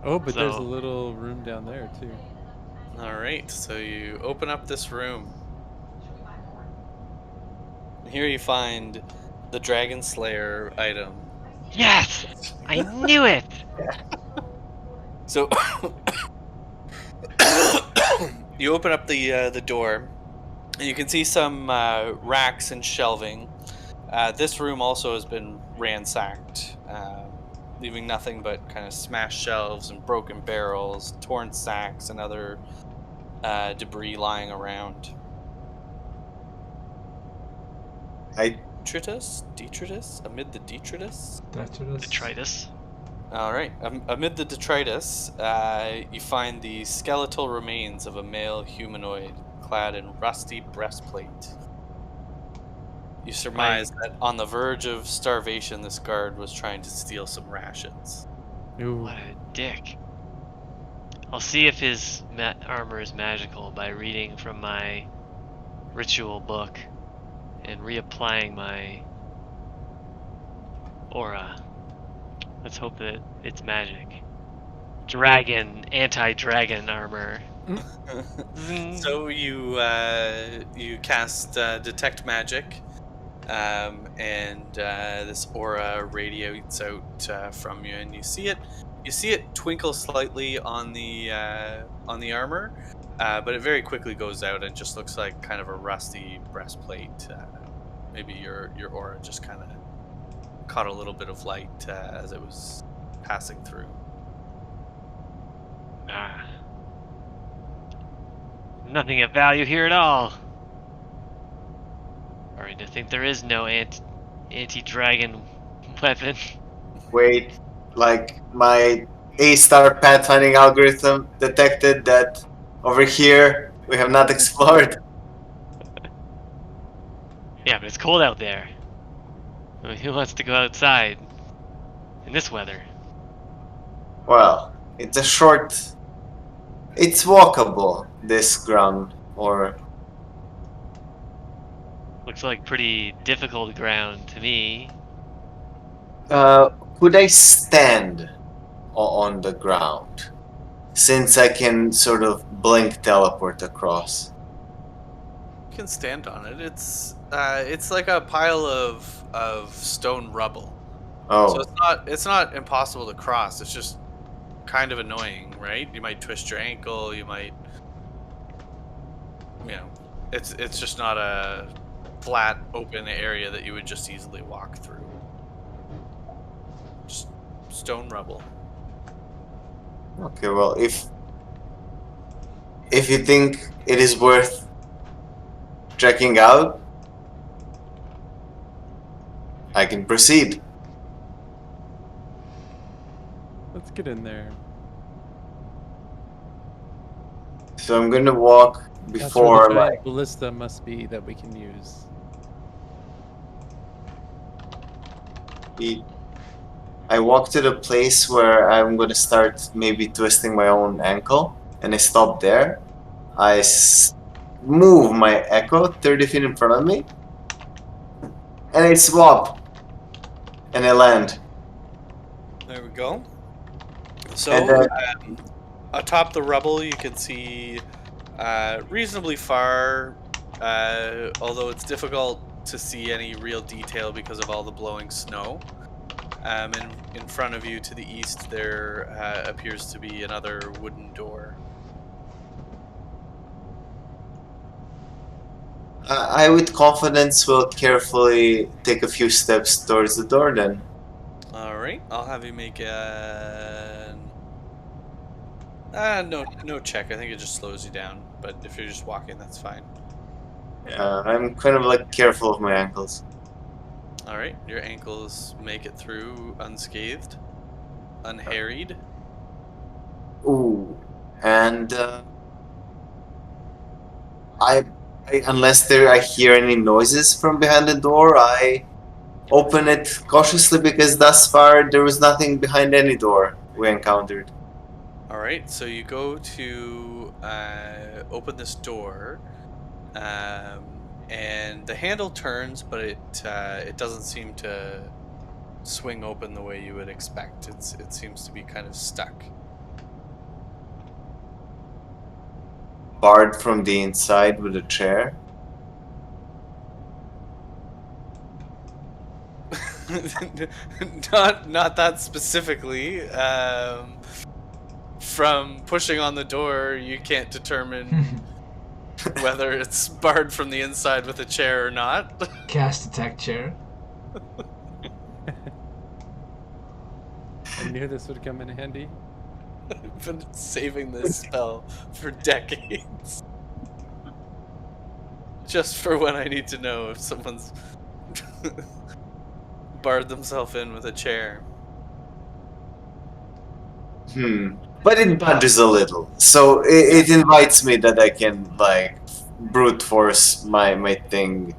Oh, but there's a So, little room down there too. All right, so you open up this room. Here you find the Dragon Slayer item. yes! I knew it! So you open up the door, and you can see some racks and shelving. This room also has been ransacked, leaving nothing but kind of smashed shelves and broken barrels, torn sacks, and other debris lying around. I Detritus? Amid the detritus? Detritus. All right. Amid the detritus, you find the skeletal remains of a male humanoid clad in rusty breastplate. You surmise that on the verge of starvation, this guard was trying to steal some rations. Ooh. What a dick. I'll see if his armor is magical by reading from my ritual book and reapplying my aura. Let's hope that it's magic. Dragon, anti-dragon armor. So you cast detect magic, and this aura radiates out from you, and you see it. You see it twinkle slightly on the armor, but it very quickly goes out and just looks like kind of a rusty breastplate. Maybe your aura just kind of caught a little bit of light as it was passing through. Ah. Nothing of value here at all. Alright, I think there is no anti-dragon weapon. wait, like my A-star pathfinding algorithm detected that over here we have not explored. Yeah, but it's cold out there. I mean, who wants to go outside in this weather? Well, it's a short. It's walkable, this ground, or Looks like pretty difficult ground to me. could I stand on the ground? Since I can sort of blink teleport across. You can stand on it. It's like a pile of stone rubble. So Oh, it's not impossible to cross. It's just kind of annoying, right? You might twist your ankle. You might, it's just not a flat open area that you would just easily walk through. Just stone rubble. okay, well, if you think it is worth checking out, I can proceed. Let's get in there. So I'm gonna walk That's where before, the like, giant ballista must be that we can use. I walk to the place where I'm gonna start maybe twisting my own ankle, and I stop there. I move my echo 30 feet in front of me, and I swap, and I land. There we go. So And then- atop the rubble, you can see reasonably far, although it's difficult to see any real detail because of all the blowing snow. And in front of you to the east, there appears to be another wooden door. I, with confidence, will carefully take a few steps towards the door then. All right, I'll have you make a no check. I think it just slows you down. But if you're just walking, that's fine. I'm kind of like careful of my ankles. All right, your ankles make it through unscathed, unharried. Ooh, and I unless I hear any noises from behind the door, I open it cautiously because thus far there was nothing behind any door we encountered. All right, so you go to open this door, and the handle turns, but it doesn't seem to swing open the way you would expect. It seems to be kind of stuck. Barred from the inside with a chair. Not that specifically. From pushing on the door, you can't determine whether it's barred from the inside with a chair or not. Cast attack chair. I knew this would come in handy. I've been saving this spell for decades. Just for when I need to know if someone's barred themselves in with a chair. But it budges a little, so it invites me that I can like brute force my thing,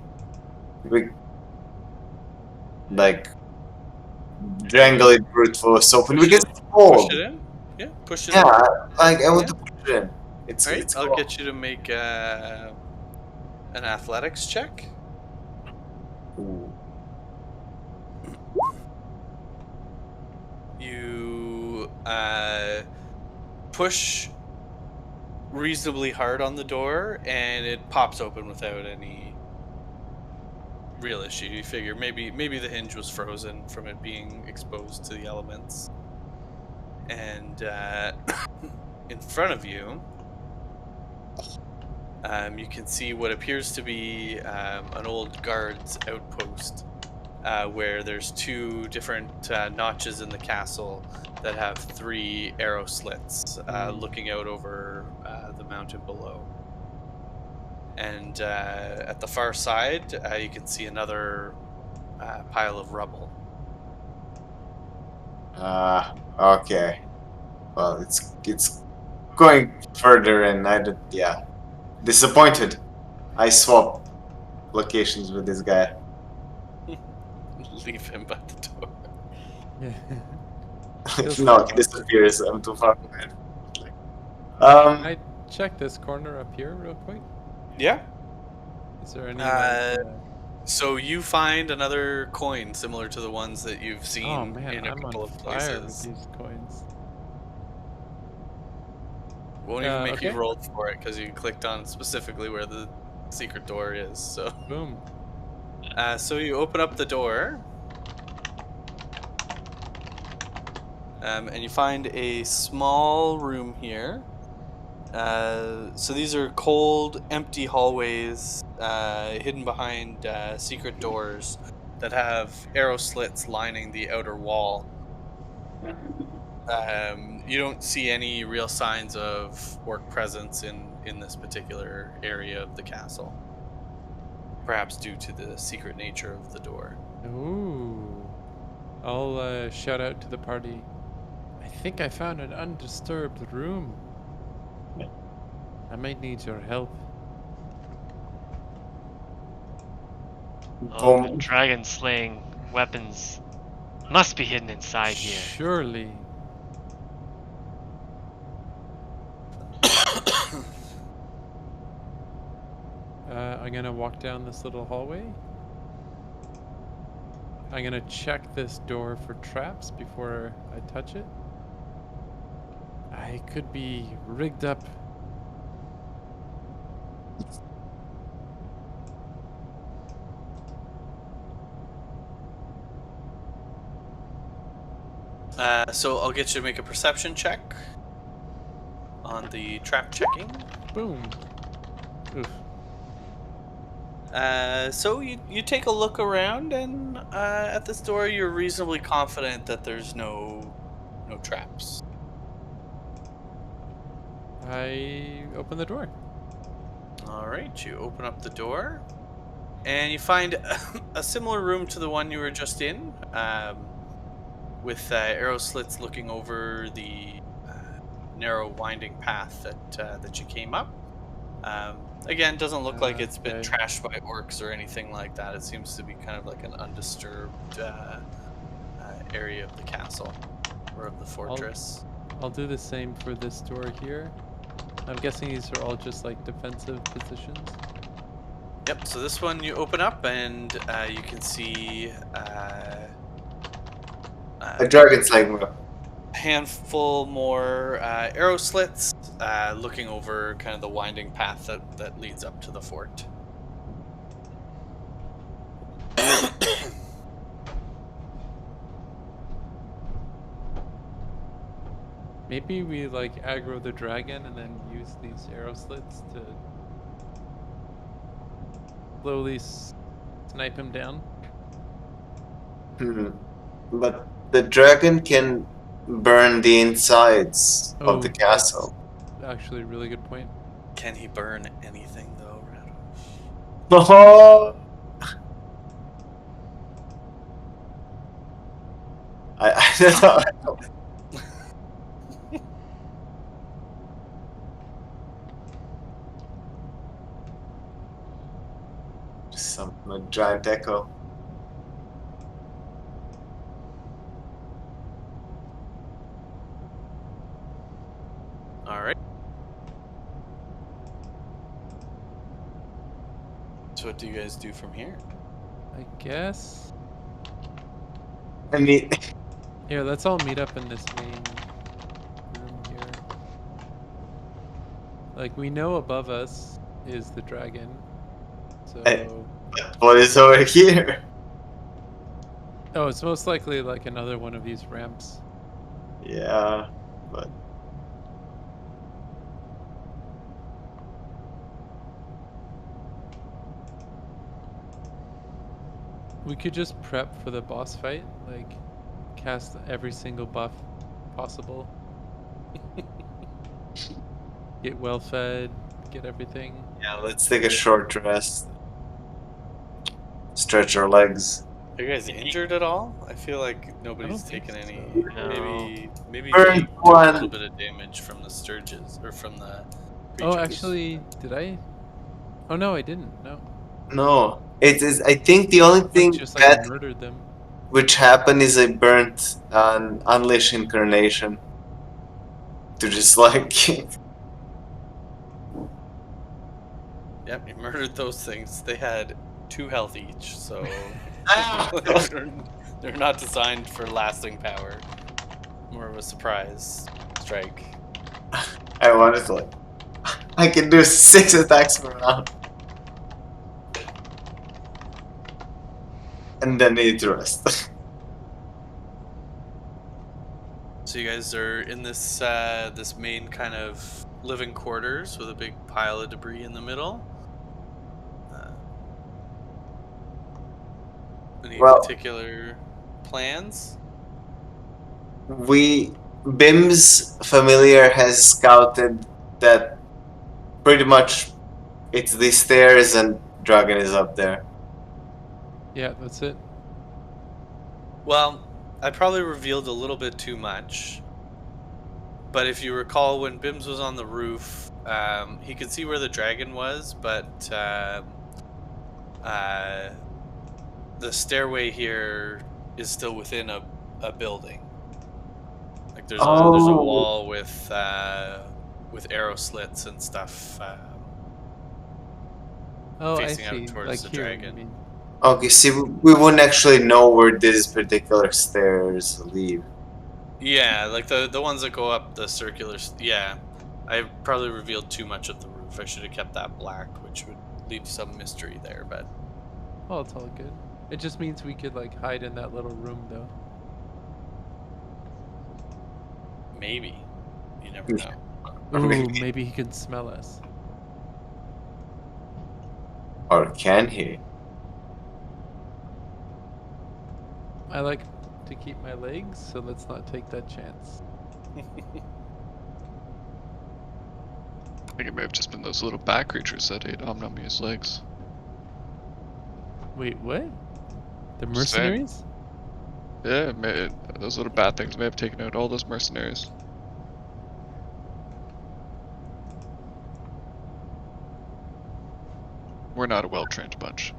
like jangle it brute force open Push because it, it's push cold. it in. Yeah, push it Yeah, in. like I want Yeah. to push it in. It's All right, it's I'll cold. get you to make an athletics check. Ooh. You push reasonably hard on the door, and it pops open without any real issue. You figure maybe the hinge was frozen from it being exposed to the elements. And in front of you, you can see what appears to be an old guard's outpost, where there's two different notches in the castle that have 3 arrow slits looking out over the mountain below. And at the far side, you can see another pile of rubble. Okay. Well, it's going further, and yeah, disappointed. I swap locations with this guy. Leave him by the door. Yeah. No, he disappears. I'm too far away. Can I check this corner up here real quick? Yeah. Is there any So you find another coin similar to the ones that you've seen oh man, in a I'm couple on of fire with places. these coins. Won't even make you okay. roll for it because you clicked on specifically where the secret door is. So, Boom. so you open up the door, and you find a small room here. So these are cold, empty hallways hidden behind secret doors that have arrow slits lining the outer wall. You don't see any real signs of orc presence in this particular area of the castle. Perhaps due to the secret nature of the door. Ooh. I'll shout out to the party. I think I found an undisturbed room. I might need your help. Oh, the dragon slaying weapons must be hidden inside here. Surely. I'm gonna walk down this little hallway. I'm gonna check this door for traps before I touch it. I could be rigged up. So I'll get you to make a perception check on the trap checking. Boom. Oof. So you take a look around, and at this door, you're reasonably confident that there's no traps. I open the door. All right, you open up the door, and you find a similar room to the one you were just in, with arrow slits looking over the narrow, winding path that you came up. Again, doesn't look like it's been Okay. trashed by orcs or anything like that. It seems to be kind of like an undisturbed area of the castle or of the fortress. I'll do the same for this door here. I'm guessing these are all just like defensive positions. Yep. So this one you open up and you can see A dragon's like, handful more arrow slits looking over kind of the winding path that leads up to the fort. Maybe we like aggro the dragon and then use these arrow slits to slowly snipe him down. but the dragon can burn the insides of the Oh, castle. that's actually a really good point. Can he burn anything though, Rado? Oh! I don't know. Just some giant echo. All right. So what do you guys do from here? I guess. I mean, Here, let's all meet up in this main room here. Like, we know above us is the dragon. So. what is over here? Oh, it's most likely like another one of these ramps. Yeah, but We could just prep for the boss fight, like cast every single buff possible. Get well fed, get everything. yeah, let's take a short rest. Stretch our legs. Are you guys injured at all? I feel like nobody's think taken any. so. No. Maybe Burn Vague took a one. little bit of damage from the sturges or from the Oh, creatures. actually, did I? Oh no, I didn't. No, No, it is. I think the only I thing just like bad murdered them. which happened is I burnt an Unleash Incarnation to just like. Yep, you murdered those things. They had 2 health each, so they're not designed for lasting power. More of a surprise strike. I wanted to like. I can do 6 attacks per round. And then need to rest. So you guys are in this this main kind of living quarters with a big pile of debris in the middle. Any Well- particular plans? Bim's familiar has scouted that pretty much it's the stairs and dragon is up there. Yeah, that's it. Well, I probably revealed a little bit too much. But if you recall, when Bims was on the roof, he could see where the dragon was, but the stairway here is still within a building. Like there's a Oh. wall with arrow slits and stuff Oh, facing I out see. towards Like the here, dragon. I mean. Okay, see, we wouldn't actually know where these particular stairs lead. Yeah, like the ones that go up the circular. Yeah, I probably revealed too much of the roof. I should have kept that black, which would leave some mystery there. But Well, it's all good. It just means we could like hide in that little room, though. maybe you never know. Ooh, maybe he can smell us. Or can he? I like to keep my legs, so let's not take that chance. I think it may have just been those little bat creatures that ate Omnomia's legs. Wait, what? The Just saying. mercenaries? Yeah, those little bat things may have taken out all those mercenaries. We're not a well-trained bunch.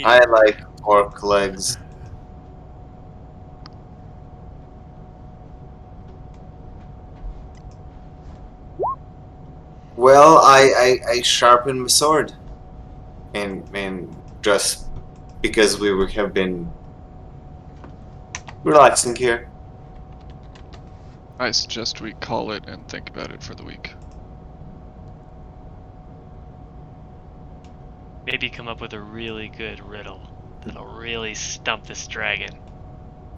I like pork legs. Well, I sharpened my sword, and just because have been relaxing here. I suggest we call it and think about it for the week. Maybe come up with a really good riddle that'll really stump this dragon.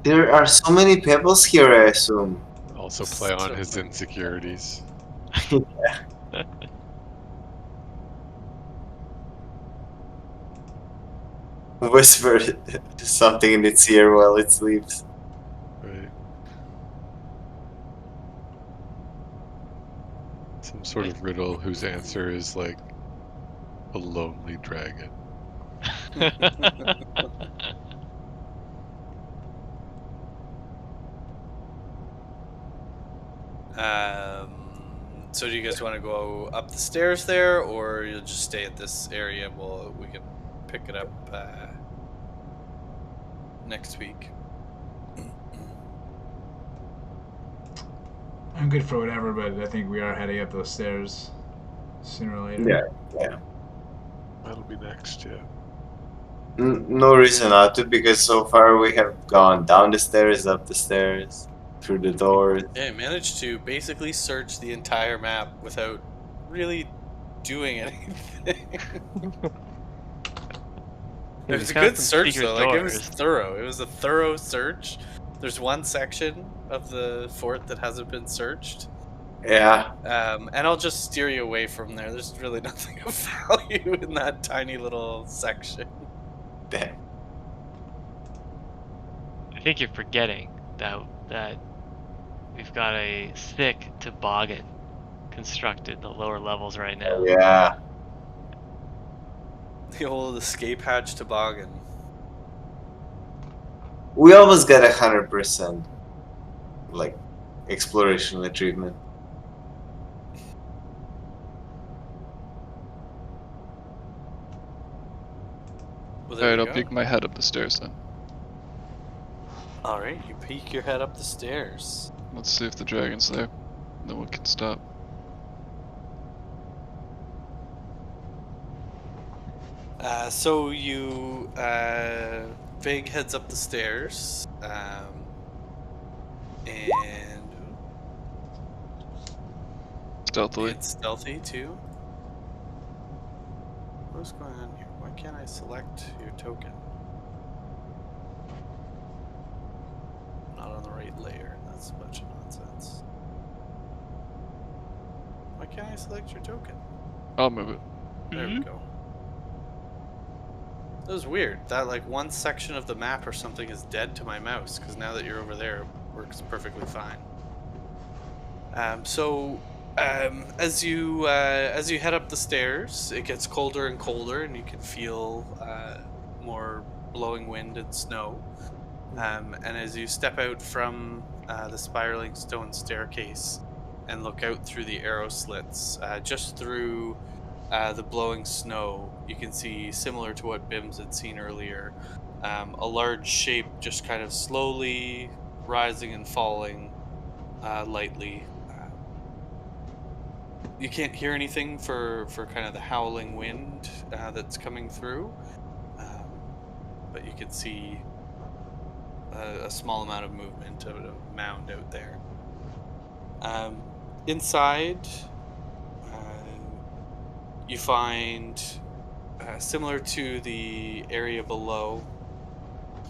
There are so many pebbles here, I assume. Also play on his insecurities. Whisper something in its ear while it sleeps. Right. Some sort of riddle whose answer is like a lonely dragon. So do you guys want to go up the stairs there, or you'll just stay at this area? Well, we can pick it up next week. I'm good for whatever, but I think we are heading up those stairs sooner or later. Yeah. That'll be next, yeah. No reason not to, because so far we have gone down the stairs, up the stairs, through the doors. Yeah, I managed to basically search the entire map without really doing anything. It was a good search though. Like, it was thorough. It was a thorough search. There's one section of the fort that hasn't been searched. Yeah. And I'll just steer you away from there. There's really nothing of value in that tiny little section. Damn. I think you're forgetting that we've got a thick toboggan constructed in the lower levels right now. Yeah. The old escape hatch toboggan. We almost got 100%, like, exploration achievement. Well, Alright, I'll peek my head up the stairs then. Alright, you peek your head up the stairs. Let's see if the dragon's there. Then we can stop. So you, Vig heads up the stairs, and Stealthily. it's stealthy too. What's going on here? Why can't I select your token? Not on the right layer. That's a bunch of nonsense. Why can't I select your token? I'll move it. There we go. That was weird. That, like, one section of the map or something is dead to my mouse, because now that you're over there, it works perfectly fine. As you head up the stairs, it gets colder and colder, and you can feel more blowing wind and snow. And as you step out from the spiraling stone staircase and look out through the arrow slits, just through the blowing snow, you can see, similar to what Bims had seen earlier, a large shape just kind of slowly rising and falling lightly. You can't hear anything for kind of the howling wind that's coming through, but you can see a small amount of movement of a mound out there. Inside, you find, similar to the area below,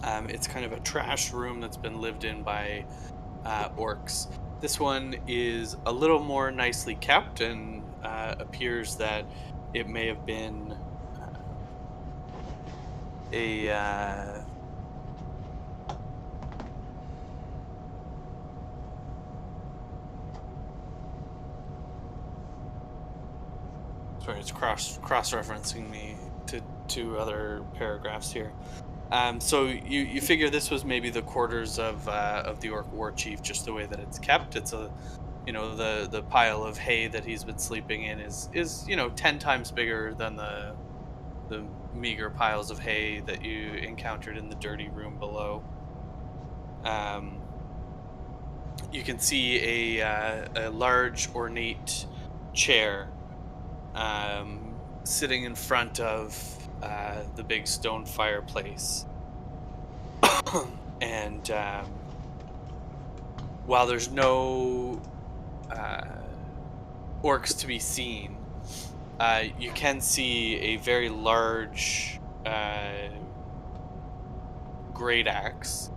it's kind of a trash room that's been lived in by orcs. This one is a little more nicely kept, and appears that it may have been a sorry, it's cross-referencing me to other paragraphs here. So you figure this was maybe the quarters of the orc war chief, just the way that it's kept. It's a the pile of hay that he's been sleeping in is 10 times bigger than the meager piles of hay that you encountered in the dirty room below. You can see a large ornate chair sitting in front of the big stone fireplace. And while there's no orcs to be seen, you can see a very large great axe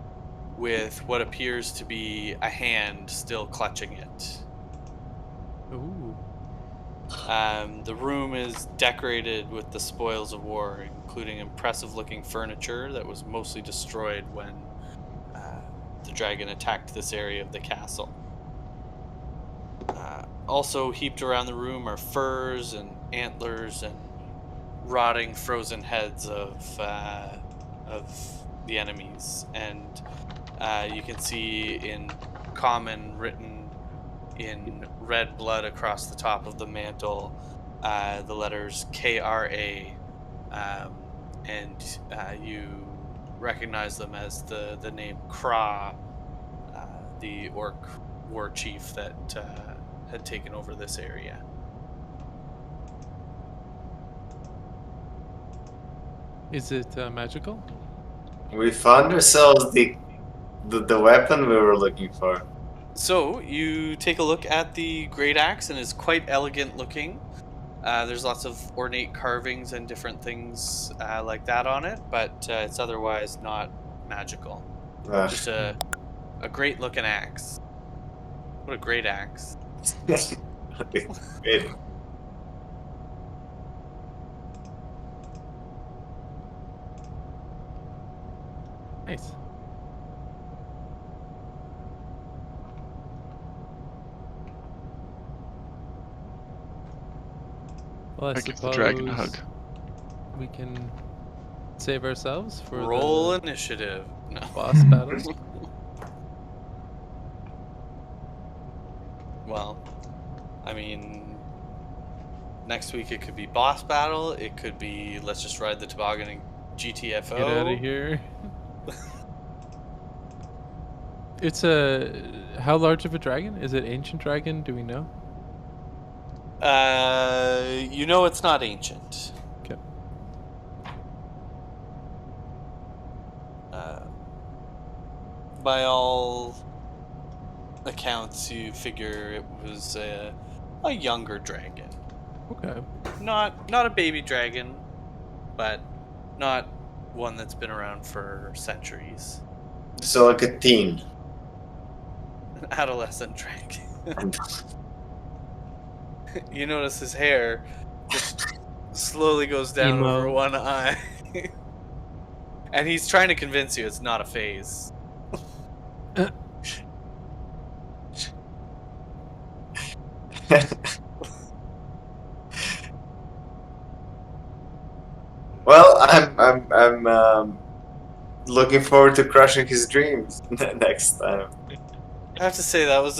with what appears to be a hand still clutching it. Ooh. The room is decorated with the spoils of war, including impressive-looking furniture that was mostly destroyed when the dragon attacked this area of the castle. Also heaped around the room are furs and antlers and rotting, frozen heads of the enemies, and you can see in common, written in red blood across the top of the mantle, the letters KRA, and you recognize them as the name Kra, the orc war chief that had taken over this area. Is it magical? We found ourselves the weapon we were looking for. So you take a look at the great axe, and it's quite elegant looking. There's lots of ornate carvings and different things like that on it, but it's otherwise not magical. Just a great looking axe. What a great axe. Great. Nice. Well, I give the dragon a suppose hug. we can save ourselves for Roll the initiative. No. boss battle. Well, I mean, next week it could be boss battle. It could be let's just ride the toboggan and GTFO. Get out of here. It's how large of a dragon? Is it ancient dragon? Do we know? It's not ancient. Okay. By all accounts, you figure it was a younger dragon. Okay. Not a baby dragon, but not one that's been around for centuries. So like a teen. An adolescent dragon. You notice his hair just slowly goes down Emo. over one eye. And he's trying to convince you it's not a phase. Well, I'm looking forward to crushing his dreams next time. I have to say that was